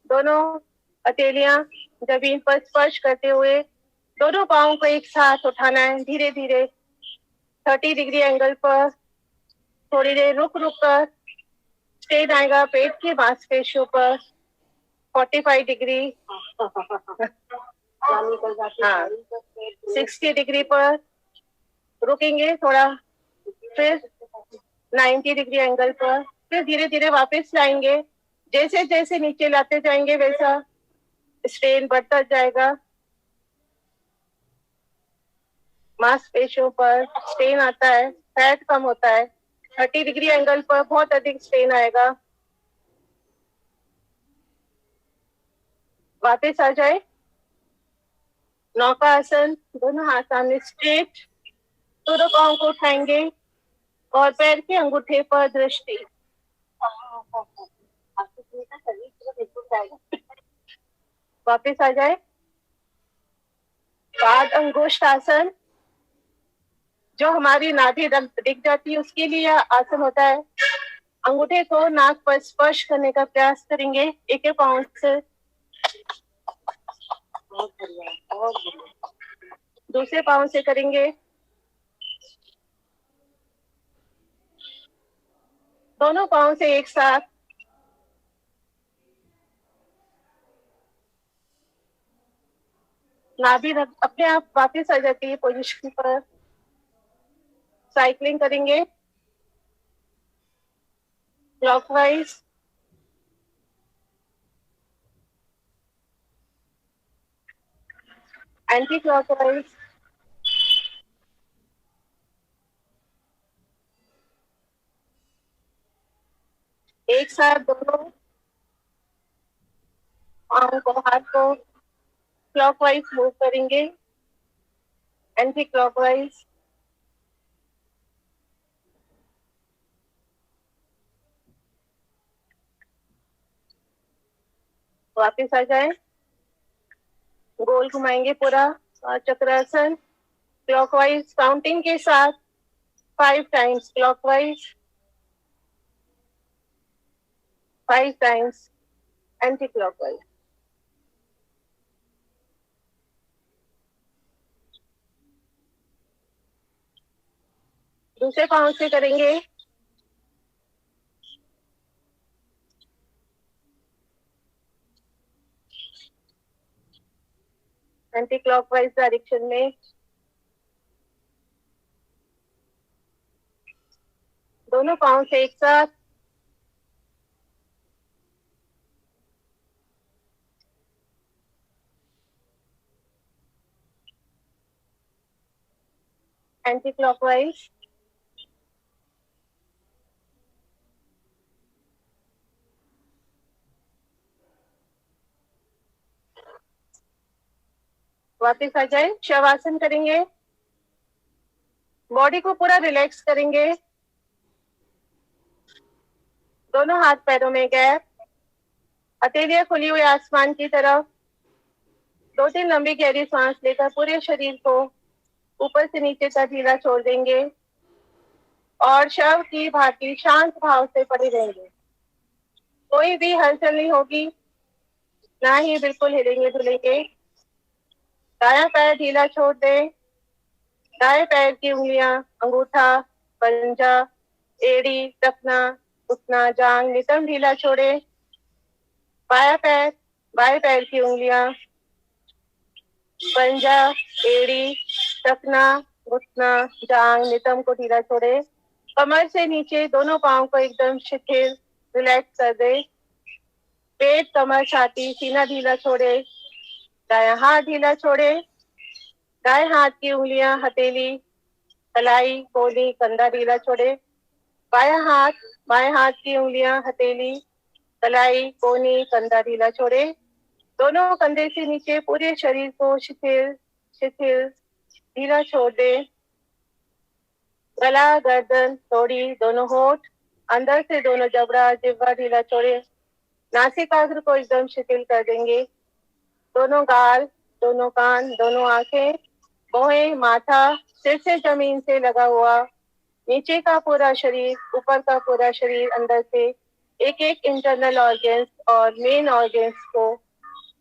[SPEAKER 1] दोनों हथेलियां जमीन पर स्पर्श करते हुए दोनों पांवों को एक साथ उठाना है, धीरे धीरे 30 डिग्री एंगल पर। थोड़ी देर रुक रुक कर स्ट्रेन आएगा पेट की मांसपेशियों पर, 45 डिग्री, हाँ 60 डिग्री पर रुकेंगे थोड़ा, फिर 90 डिग्री एंगल पर, फिर धीरे धीरे वापस लाएंगे। जैसे जैसे नीचे लाते जाएंगे वैसा स्ट्रेन बढ़ता जाएगा, मांसपेशियों पर स्ट्रेन आता है, फैट कम होता है। 30 डिग्री एंगल पर बहुत अधिक स्ट्रेन आएगा। वापस आ जाए। नौका आसन, दोनों हाथ सामने स्ट्रेट, दोनों पांव को उठाएंगे और पैर के अंगूठे पर दृष्टि। वापस आ जाए। पाद अंगुष्ठ आसन, जो हमारी नाभि दिख जाती है उसके लिए आसन होता है। अंगूठे को नाक पर स्पर्श करने का प्रयास करेंगे एक एक पांव से। दूसरे पांव से करेंगे। दोनों पांव से एक साथ। नाभि अपने आप वापस आ जाती है पोजीशन पर। साइक्लिंग करेंगे क्लॉकवाइज, एंटी क्लॉकवाइज। एक साथ दोनों पांव को, हाथ को क्लॉकवाइज मूव करेंगे, एंटी क्लॉकवाइज। वापस आ जाए। गोल घुमाएंगे पूरा चक्रासन क्लॉकवाइज, काउंटिंग के साथ 5 times clockwise, 5 times anti clockwise. दूसरे पांव से करेंगे। एंटी क्लॉकवाइज डायरेक्शन में। दोनों पांव से एक साथ। Anti clockwise. वापस आ जाए। शवासन करेंगे। बॉडी को पूरा रिलैक्स करेंगे। दोनों हाथ पैरों में गैप, हथेलियां खुली हुई आसमान की तरफ। 2-3 लंबी गहरी सांस लेकर पूरे शरीर को ऊपर से नीचे तक ढीला छोड़ देंगे और शव की भांति शांत भाव से पड़े रहेंगे। कोई भी हलचल नहीं होगी, ना ही बिल्कुल हिलेंगे डुलेंगे। दायां पैर ढीला छोड़ दें। दाएं पैर की उंगलियां, अंगूठा, पंजा, एड़ी, टखना, घुटना, जांग नितंब ढीला छोड़े। बाएं पैर की उंगलियां, पंजा, एड़ी, टखना, घुटना, जांग नितंब को ढीला छोड़े। कमर से नीचे दोनों पांव को एकदम शिथिल रिलैक्स कर दे। पेट, कमर, छाती, सीना ढीला छोड़े। दायां हाथ ढीला छोड़े। दाएं हाथ की उंगलियां, हथेली, कलाई, कोहनी, कंधा ढीला छोड़े। बाएं हाथ की उंगलियां, हथेली, कलाई, कोहनी, कंधा ढीला छोड़े। दोनों कंधे से नीचे पूरे शरीर को शिथिल शिथिल ढीला छोड़ दे। गला, गर्दन, थोड़ी, दोनों होठ, अंदर से दोनों जबड़ा, जिह्वा ढीला छोड़े। नासिकाग्र को एकदम शिथिल कर देंगे। दोनों गाल, दोनों कान, दोनों आंखें, भौहें, माथा, सिर से जमीन से लगा हुआ, नीचे का पूरा शरीर, ऊपर का पूरा शरीर, अंदर से एक एक इंटरनल ऑर्गन्स और मेन ऑर्गन्स को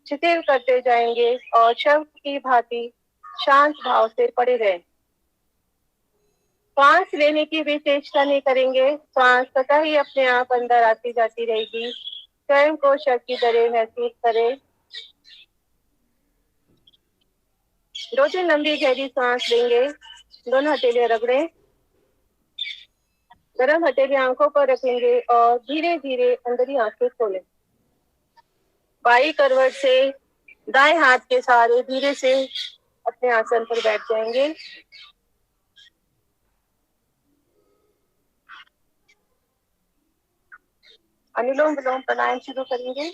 [SPEAKER 1] शिथिल करते जाएंगे और शव की भांति शांत भाव से पड़े रहें। सांस लेने की भी चेष्टा नहीं करेंगे। सांस स्वतः ही अपने आप अंदर आती जाती रहेगी। स्वयं को शव की तरह महसूस करें। 2-3 लंबी गहरी सांस लेंगे। दोनों हथेलियां रगड़ें। गरम हथेली आंखों पर रखेंगे और धीरे धीरे अंदर ही आंखें खोलें। बाई करवट से दाएं हाथ के सहारे धीरे से अपने आसन पर बैठ जाएंगे। अनुलोम विलोम प्राणायाम शुरू करेंगे।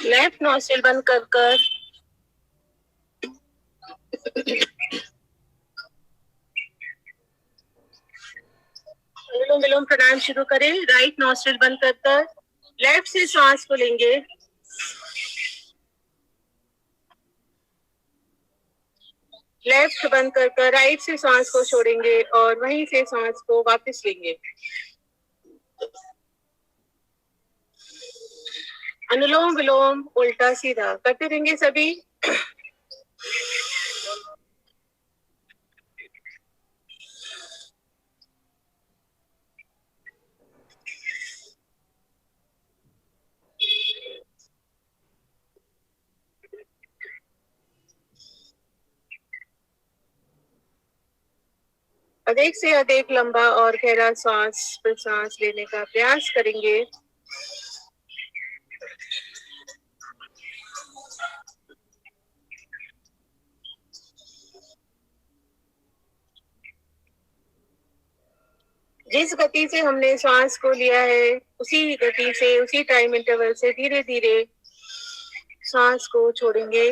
[SPEAKER 1] लेफ्ट नॉस्ट्रिल बंद कर कर अनुलोम विलोम प्राणायाम शुरू करें। राइट नॉस्ट्रिल बंद कर कर लेफ्ट से सांस को लेंगे। लेफ्ट बंद कर कर राइट से सांस को छोड़ेंगे और वहीं से सांस को वापस लेंगे। अनुलोम विलोम उल्टा सीधा करते रहेंगे सभी। अधिक से अधिक लंबा और गहरा सांस प्रश्वास लेने का प्रयास करेंगे। जिस गति से हमने सांस को लिया है उसी गति से, उसी टाइम इंटरवल से धीरे धीरे सांस को छोड़ेंगे।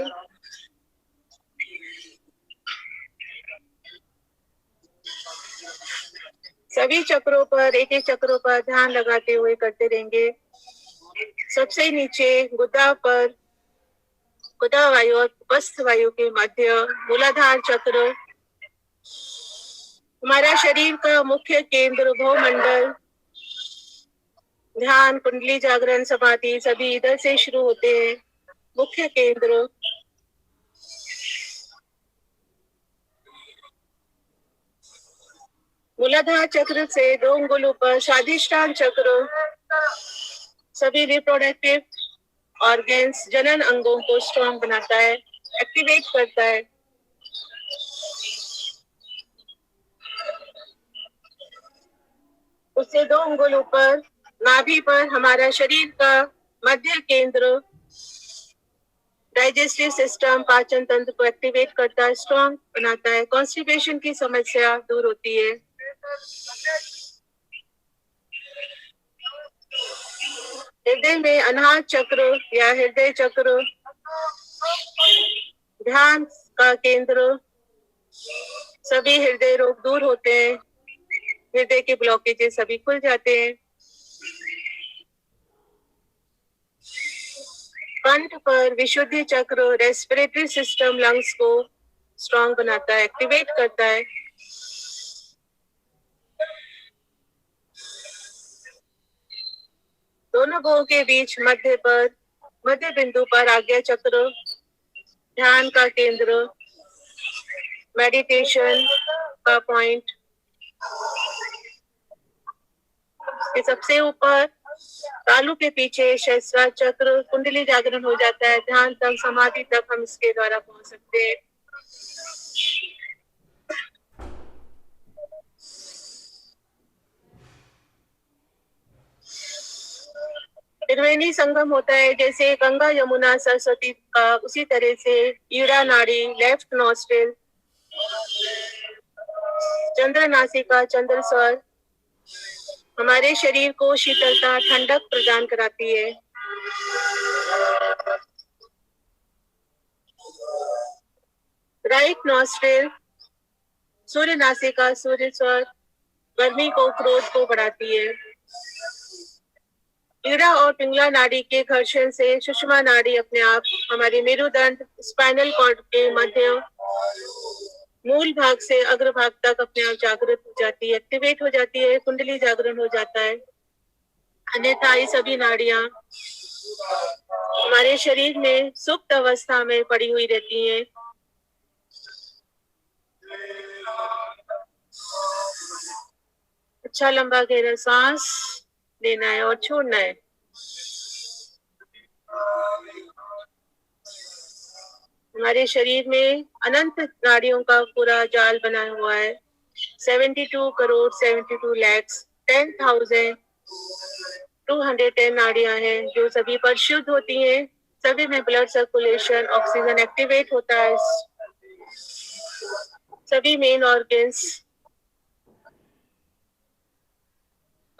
[SPEAKER 1] सभी चक्रों पर, एक एक चक्रों पर ध्यान लगाते हुए करते रहेंगे। सबसे नीचे गुदा पर, गुदा वायु और उपस्थ वायु के मध्य मूलाधार चक्र, हमारा शरीर का मुख्य केंद्र भौमंडल, ध्यान, कुंडली, जागरण, समाधि सभी इधर से शुरू होते हैं। मुख्य केंद्र, मूलाधार चक्र से 2 अंगुल ऊपर स्वादिष्टान चक्र, सभी रिप्रोडक्टिव ऑर्गन्स, जनन अंगों को स्ट्रॉन्ग बनाता है, एक्टिवेट करता है। उससे 2 अंगुल ऊपर नाभि पर हमारा शरीर का मध्य केंद्र, डाइजेस्टिव सिस्टम, पाचन तंत्र को एक्टिवेट करता है, स्ट्रॉन्ग बनाता है। कॉन्स्टिपेशन की समस्या दूर होती है। हृदय में अनाहत चक्र या हृदय चक्र, ध्यान का केंद्र, सभी हृदय रोग दूर होते हैं। हृदय के ब्लॉकेजेस सभी खुल जाते हैं। कंठ पर विशुद्धि चक्र, रेस्पिरेटरी सिस्टम, लंग्स को स्ट्रॉन्ग बनाता है, एक्टिवेट करता है। दोनों भुवों के बीच मध्य पर, मध्य बिंदु पर आज्ञा चक्र, ध्यान का केंद्र, मेडिटेशन का पॉइंट। के सबसे ऊपर तालू के पीछे सहस्त्रार चक्र, कुंडली जागरण हो जाता है। ध्यान तक, समाधि तक हम इसके द्वारा पहुंच सकते हैं। त्रिवेणी संगम होता है जैसे गंगा यमुना सरस्वती का, उसी तरह से ईड़ा नाड़ी, लेफ्ट नॉस्ट्रिल, चंद्र नासिका, चंद्र स्वर हमारे शरीर को शीतलता, ठंडक प्रदान कराती है। राइट नॉस्ट्रिल, सूर्य नासिका, सूर्य स्वर गर्मी को, क्रोध को बढ़ाती है। ईड़ा और पिंगला नाड़ी के घर्षण से सुषमा नाड़ी अपने आप हमारी मेरुदंड, स्पाइनल कॉर्ड के मध्य मूल भाग से अग्र भाग तक अपने आप जागृत हो जाती है, एक्टिवेट हो जाती है, कुंडली जागरण हो जाता है। अन्यथा ये सभी नाड़ियां हमारे शरीर में सुप्त अवस्था में पड़ी हुई रहती हैं। अच्छा लंबा गहरा सांस लेना है और छोड़ना है। हमारे शरीर में अनंत नाड़ियों का पूरा जाल बना हुआ है। 72 करोड़ 72 लाख 10,210 नाड़ियां हैं जो सभी पर शुद्ध होती हैं। सभी में ब्लड सर्कुलेशन, ऑक्सीजन एक्टिवेट होता है। सभी मेन ऑर्गन्स,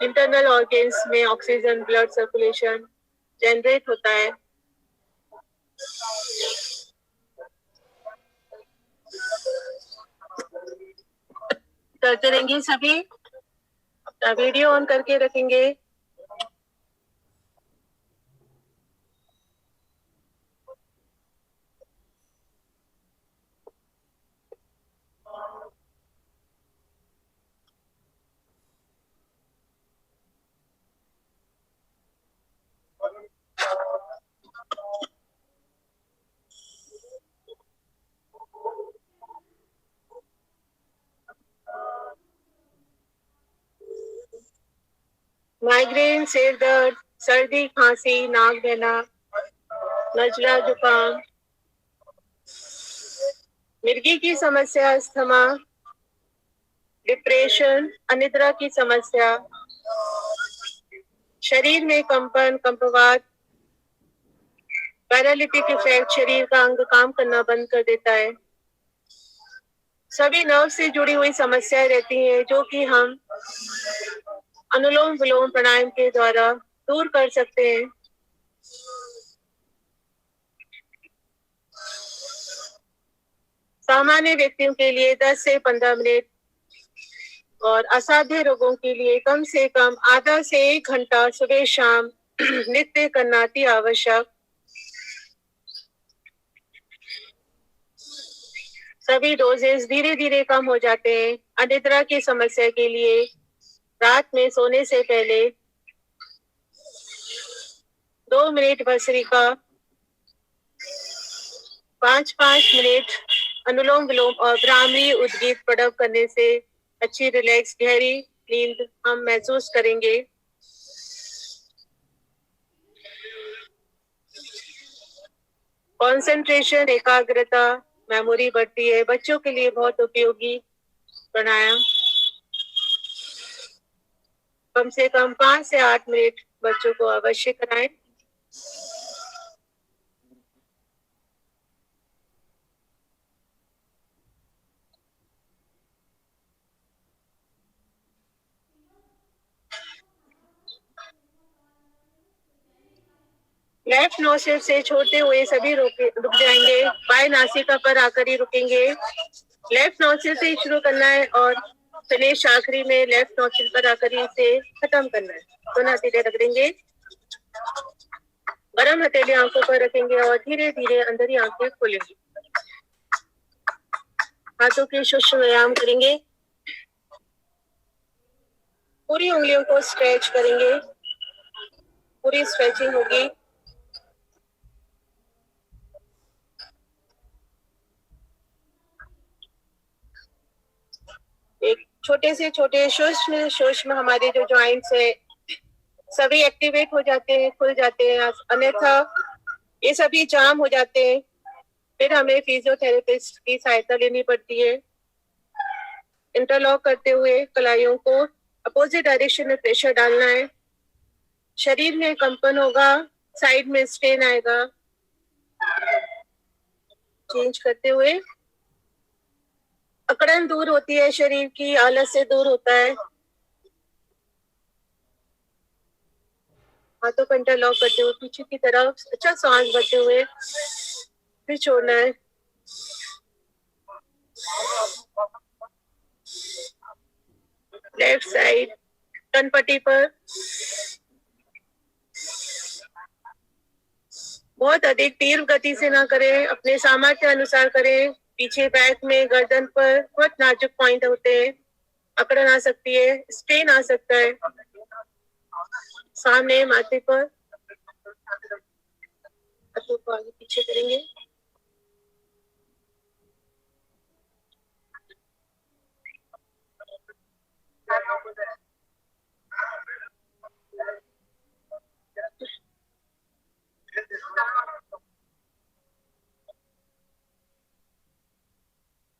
[SPEAKER 1] इंटरनल ऑर्गन्स में ऑक्सीजन ब्लड सर्कुलेशन जनरेट होता है। करते रहेंगे सभी, वीडियो ऑन करके रखेंगे। माइग्रेन, सिर दर्द, सर्दी, खांसी, नाक बहना, नजला, जुकाम, मिर्गी की समस्या, अस्थमा, डिप्रेशन, अनिद्रा की समस्या, शरीर में कंपन, कंपवात, पैरालिटिक इफेक्ट, शरीर का अंग काम करना बंद कर देता है। सभी नर्व से जुड़ी हुई समस्याएं रहती हैं जो कि हम अनुलोम विलोम प्राणायाम के द्वारा दूर कर सकते हैं। सामान्य व्यक्तियों के लिए 10 से 15 मिनट और असाध्य रोगों के लिए कम से कम आधा से 1 घंटा सुबह शाम नित्य करना अति आवश्यक। सभी डोजेस धीरे धीरे कम हो जाते हैं। अनिद्रा की समस्या के लिए रात में सोने से पहले 2 मिनट भस्त्रिका, 5-5 मिनट अनुलोम विलोम और ब्राह्मी उद्गीत पढ़प करने से अच्छी रिलैक्स गहरी नींद हम महसूस करेंगे। कंसंट्रेशन, एकाग्रता, मेमोरी बढ़ती है। बच्चों के लिए बहुत उपयोगी प्राणायाम। कम से कम 5 से 8 मिनट बच्चों को अवश्य कराएं। लेफ्ट नोस्ट्रिल से छोड़ते हुए सभी रुक जाएंगे। बाएं नासिका पर आकर ही रुकेंगे। लेफ्ट नोस्ट्रिल से शुरू करना है और फिनिश आखिरी में लेफ्ट नोस्ट्रिल पर आकर ही इसे खत्म करना है। दोनों हथेली रख देंगे। गरम हथेली आंखों पर रखेंगे और धीरे धीरे अंदर ही आंखें खोलेंगे। हाथों के सूक्ष्म व्यायाम करेंगे। पूरी उंगलियों को स्ट्रेच करेंगे। पूरी स्ट्रेचिंग होगी। एक छोटे से छोटे सूक्ष्म सूक्ष्म हमारे जो जॉइंट्स है सभी एक्टिवेट हो जाते हैं, खुल जाते हैं। अन्यथा ये सभी जाम हो जाते हैं। फिर हमें फिजियोथेरेपिस्ट की सहायता लेनी पड़ती है। इंटरलॉक करते हुए कलाइयों को अपोजिट डायरेक्शन में प्रेशर डालना है। शरीर में कंपन होगा, साइड में स्ट्रेन आएगा। चेंज करते हुए अकड़न दूर होती है, शरीर की आलस से दूर होता है। हाथों को इंटरलॉक करते हुए पीछे की तरफ अच्छा सांस भरते हुए फिर छोड़ना है। लेफ्ट साइड कनपट्टी पर बहुत अधिक तीव्र गति से ना करें, अपने सामर्थ्य अनुसार करें। पीछे बैक में गर्दन पर बहुत नाजुक पॉइंट होते हैं, अकड़न आ सकती है, स्ट्रेन आ सकता है। सामने माथे पर हाथों को आगे पीछे करेंगे।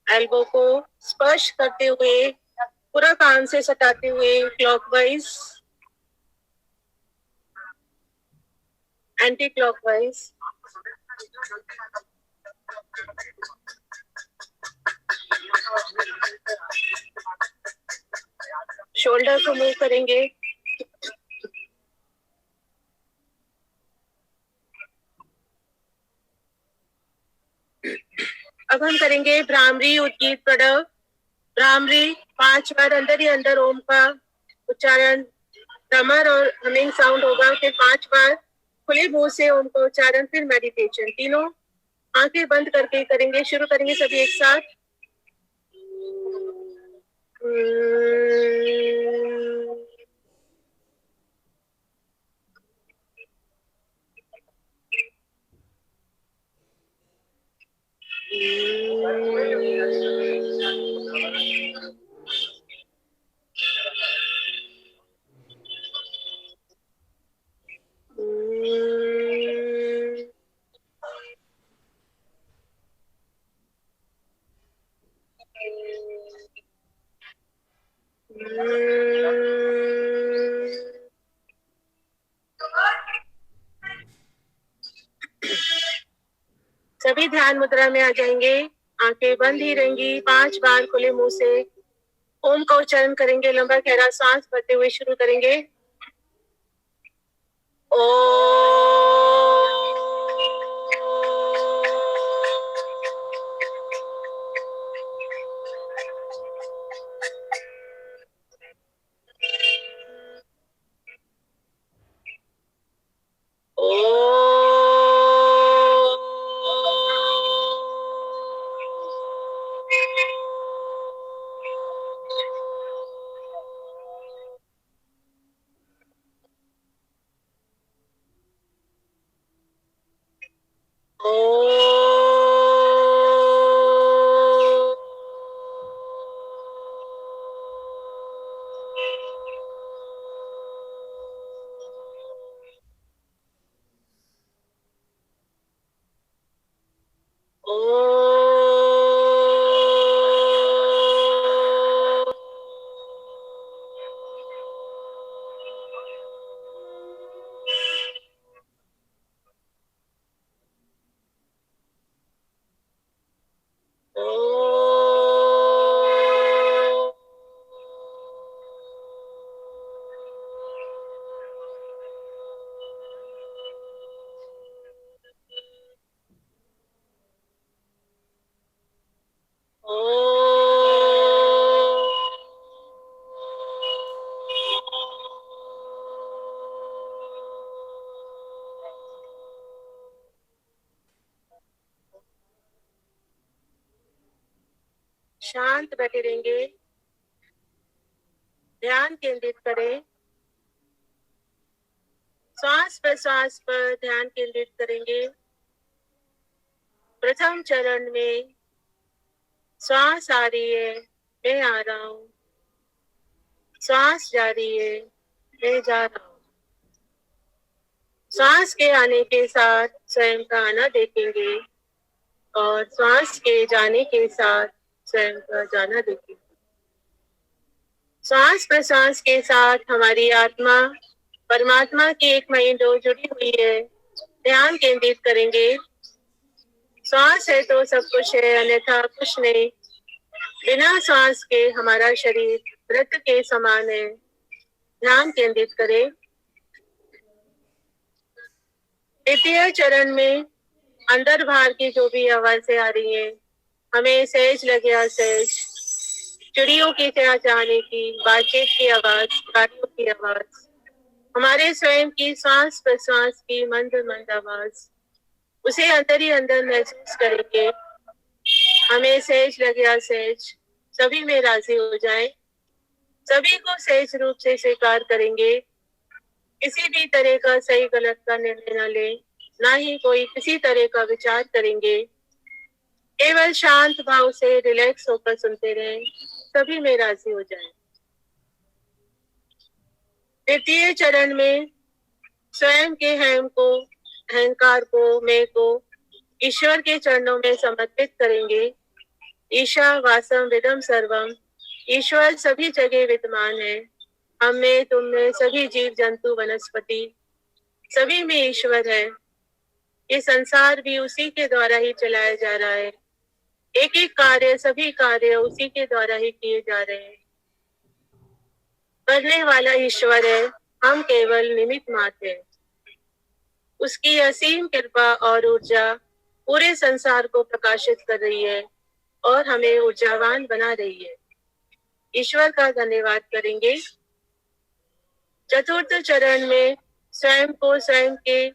[SPEAKER 1] एल्बो को स्पर्श करते हुए पूरा कान से सटाते हुए क्लॉकवाइज एंटी क्लॉकवाइज। शोल्डर को मूव करेंगे। अब हम करेंगे भ्रामरी उद्गीत प्रणव। भ्रामरी 5 बार अंदर ही अंदर ओम का उच्चारण, ड्रमर और हमिंग साउंड होगा, फिर 5 बार खुले मुंह से ओम का उच्चारण, फिर मेडिटेशन। तीनों आंखें बंद करके करेंगे। शुरू करेंगे सभी एक साथ। सभी ध्यान मुद्रा में आ जाएंगे, आंखें बंद ही रहेंगी। 5 बार खुले मुंह से ओम का उच्चारण करेंगे, लंबा गहरा सांस भरते हुए शुरू करेंगे। शांत बैठे रहेंगे, ध्यान केंद्रित करें, श्वास प्रश्वास पर ध्यान केंद्रित करेंगे। प्रथम चरण में श्वास आ रही है, मैं आ रहा हूं, श्वास जा रही है, मैं जा रहा हूं। श्वास के आने के साथ स्वयं का आना देखेंगे और श्वास के जाने के साथ स्वयं का जाना देखेंगे। श्वास प्रश्वास के साथ हमारी आत्मा परमात्मा की एक मई डोर जुड़ी हुई है, ध्यान केंद्रित करेंगे। श्वास है तो सब कुछ है, अन्यथा कुछ नहीं। बिना श्वास के हमारा शरीर मृत के समान है। ध्यान केंद्रित करें। द्वितीय चरण में अंदर बाहर की जो भी आवाजें आ रही हैं, हमें सहज लगे, सहज चिड़ियों की चहचहाने की, बातचीत की आवाज, गाड़ियों की आवाज, हमारे स्वयं की सांस प्रश्वास की मंद मंद आवाज, उसे अंदर ही अंदर महसूस करेंगे। हमें सहज लगे, सहज सभी में राजी हो जाए, सभी को सहज रूप से स्वीकार करेंगे। किसी भी तरह का सही गलत का निर्णय न ले, ना ही कोई किसी तरह का विचार करेंगे। केवल शांत भाव से रिलैक्स होकर सुनते रहें, सभी में राजी हो जाएं। द्वितीय चरण में स्वयं के हम को, अहंकार को, मैं को ईश्वर के चरणों में समर्पित करेंगे। ईशा वासम विदम सर्वम, ईश्वर सभी जगह विद्यमान है। हम में, तुम में, सभी जीव जंतु वनस्पति, सभी में ईश्वर है। ये संसार भी उसी के द्वारा ही चलाया जा रहा है। एक एक कार्य, सभी कार्य उसी के द्वारा ही किए जा रहे हैं। करने वाला ईश्वर है, हम केवल निमित्त मात्र हैं। उसकी असीम कृपा और ऊर्जा पूरे संसार को प्रकाशित कर रही है और हमें ऊर्जावान बना रही है। ईश्वर का धन्यवाद करेंगे। चतुर्थ चरण में स्वयं को स्वयं के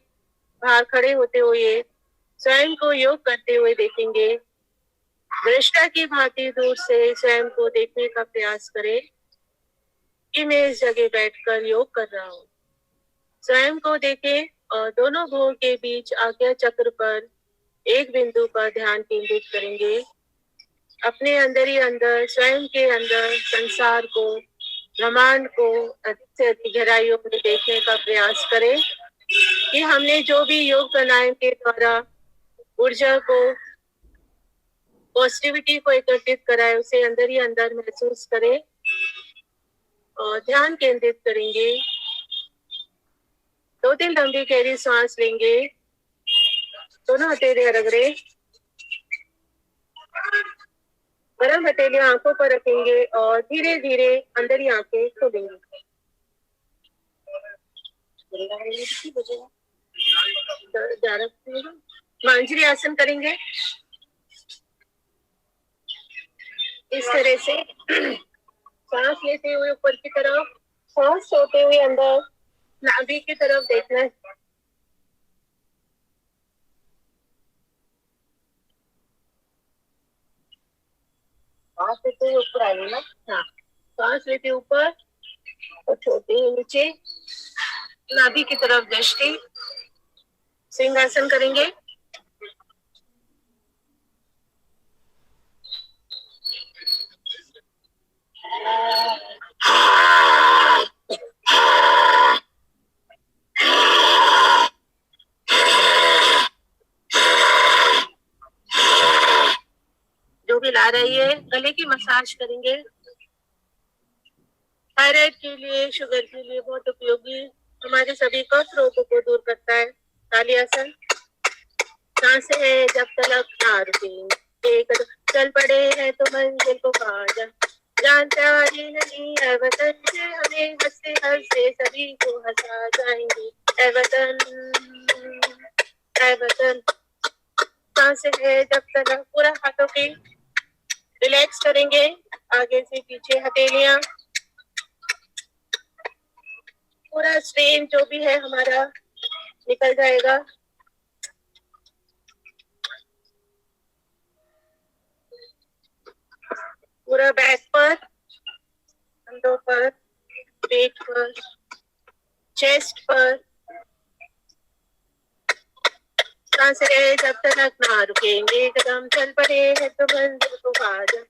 [SPEAKER 1] बाहर खड़े होते हुए स्वयं को योग करते हुए देखेंगे। दृष्टा की भांति दूर से स्वयं को देखने का प्रयास करें कि मैं इस जगह बैठकर योग कर रहा हूँ। स्वयं को देखें और दोनों भुवों के बीच आज्ञा चक्र पर एक बिंदु पर ध्यान केंद्रित करेंगे। अपने अंदर ही अंदर, स्वयं के अंदर संसार को, ब्रह्मांड को अधिक से अधिक गहराइयों में देखने का प्रयास करें कि हमने जो भी योग प्राणायाम के द्वारा ऊर्जा को, पॉजिटिविटी को एकत्रित करा है, उसे अंदर ही अंदर महसूस करें और ध्यान केंद्रित करेंगे। 2-3 लंबी गहरी सांस लेंगे। दोनों हथेलियां रगड़े, गरम हथेलियां आंखों पर रखेंगे और धीरे धीरे अंदर ही आंखें खोलेंगे। मांजरी आसन करेंगे इस तरह से। सांस लेते हुए ऊपर की तरफ, सांस छोड़ते हुए अंदर नाभि की तरफ देखना है। सांस लेते हुए ऊपर आएंगे ना। हाँ, सांस लेते ऊपर और छोड़ते हुए नीचे, नाभि की तरफ दृष्टि। सिंहासन करेंगे। जो भी ला रही है, गले की मसाज करेंगे। थायराइड के लिए, शुगर के लिए बहुत उपयोगी, हमारे सभी कफ रोगों को दूर करता है। तालियासन। सांसें है जब तलक ना रुके, चल पड़े हैं तो मंजिल को पा जा, जानता ही नहीं है वतन से, हमें हंसते हंसते सभी को हंसा जाएंगे। ऐ वतन, ऐ वतन। सांसें है जब तलक, पूरा हाथों की रिलैक्स करेंगे। आगे से पीछे हथेलियां, पूरा स्ट्रेन जो भी है हमारा निकल जाएगा। पूरा बैक पर, कंधों पर, पेट पर, चेस्ट पर। सांसें जब तक ना रुकेंगे, कदम चल पड़े हैं तो मंजिल को पा जा,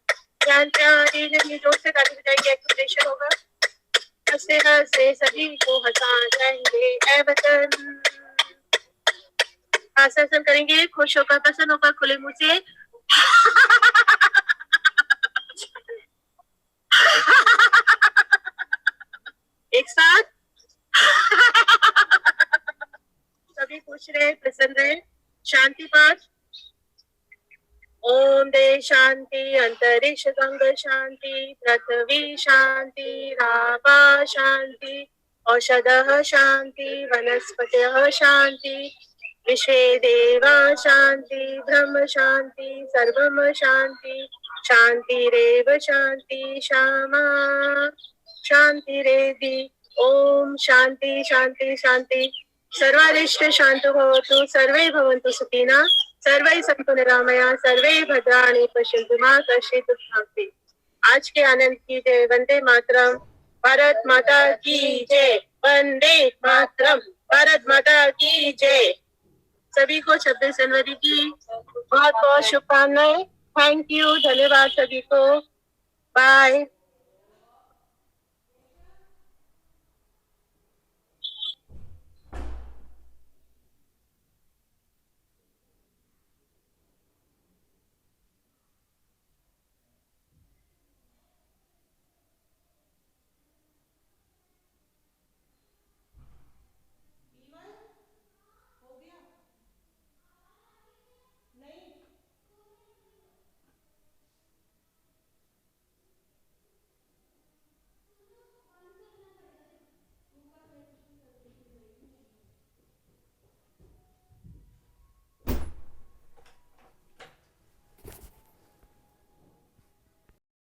[SPEAKER 1] जान प्यारी जल्दी जोर से ताली बजाएंगे, एक्सप्रेशन होगा। हंसते हंसते सभी को हंसा जाएंगे। ऐ वतन। आसन करेंगे, खुश होकर, प्रसन्न होकर, खुले मुंह से। एक साथ। सभी खुश रहे, प्रसन्न रहे। शांति पाठ। ओम दे शांति, अंतरिक्ष गंग शांति, पृथ्वी शांति, रावा शांति, औषधः शांति, वनस्पतयः शांति, विश्वे देवा शांति ब्रह्म शांति सर्वम शांति शांतिरेव शांति क्षमा शांतिरेधि। ओम शांति शांति शांति। सर्वारिष्ट शांतो भवतु, सर्वे भवन्तु सुखिनः, सर्वे सन्तु निरामया, सर्वे भद्राणि पश्यन्तु मा कश्चित् दुःखं। आज के आनंद की जय। वंदे मातरम। भारत माता की जय। वंदे मातरम। भारत माता की जय। सभी को 26 जनवरी की बहुत बहुत शुभकामनाएं। थैंक यू, धन्यवाद सभी को। बाय।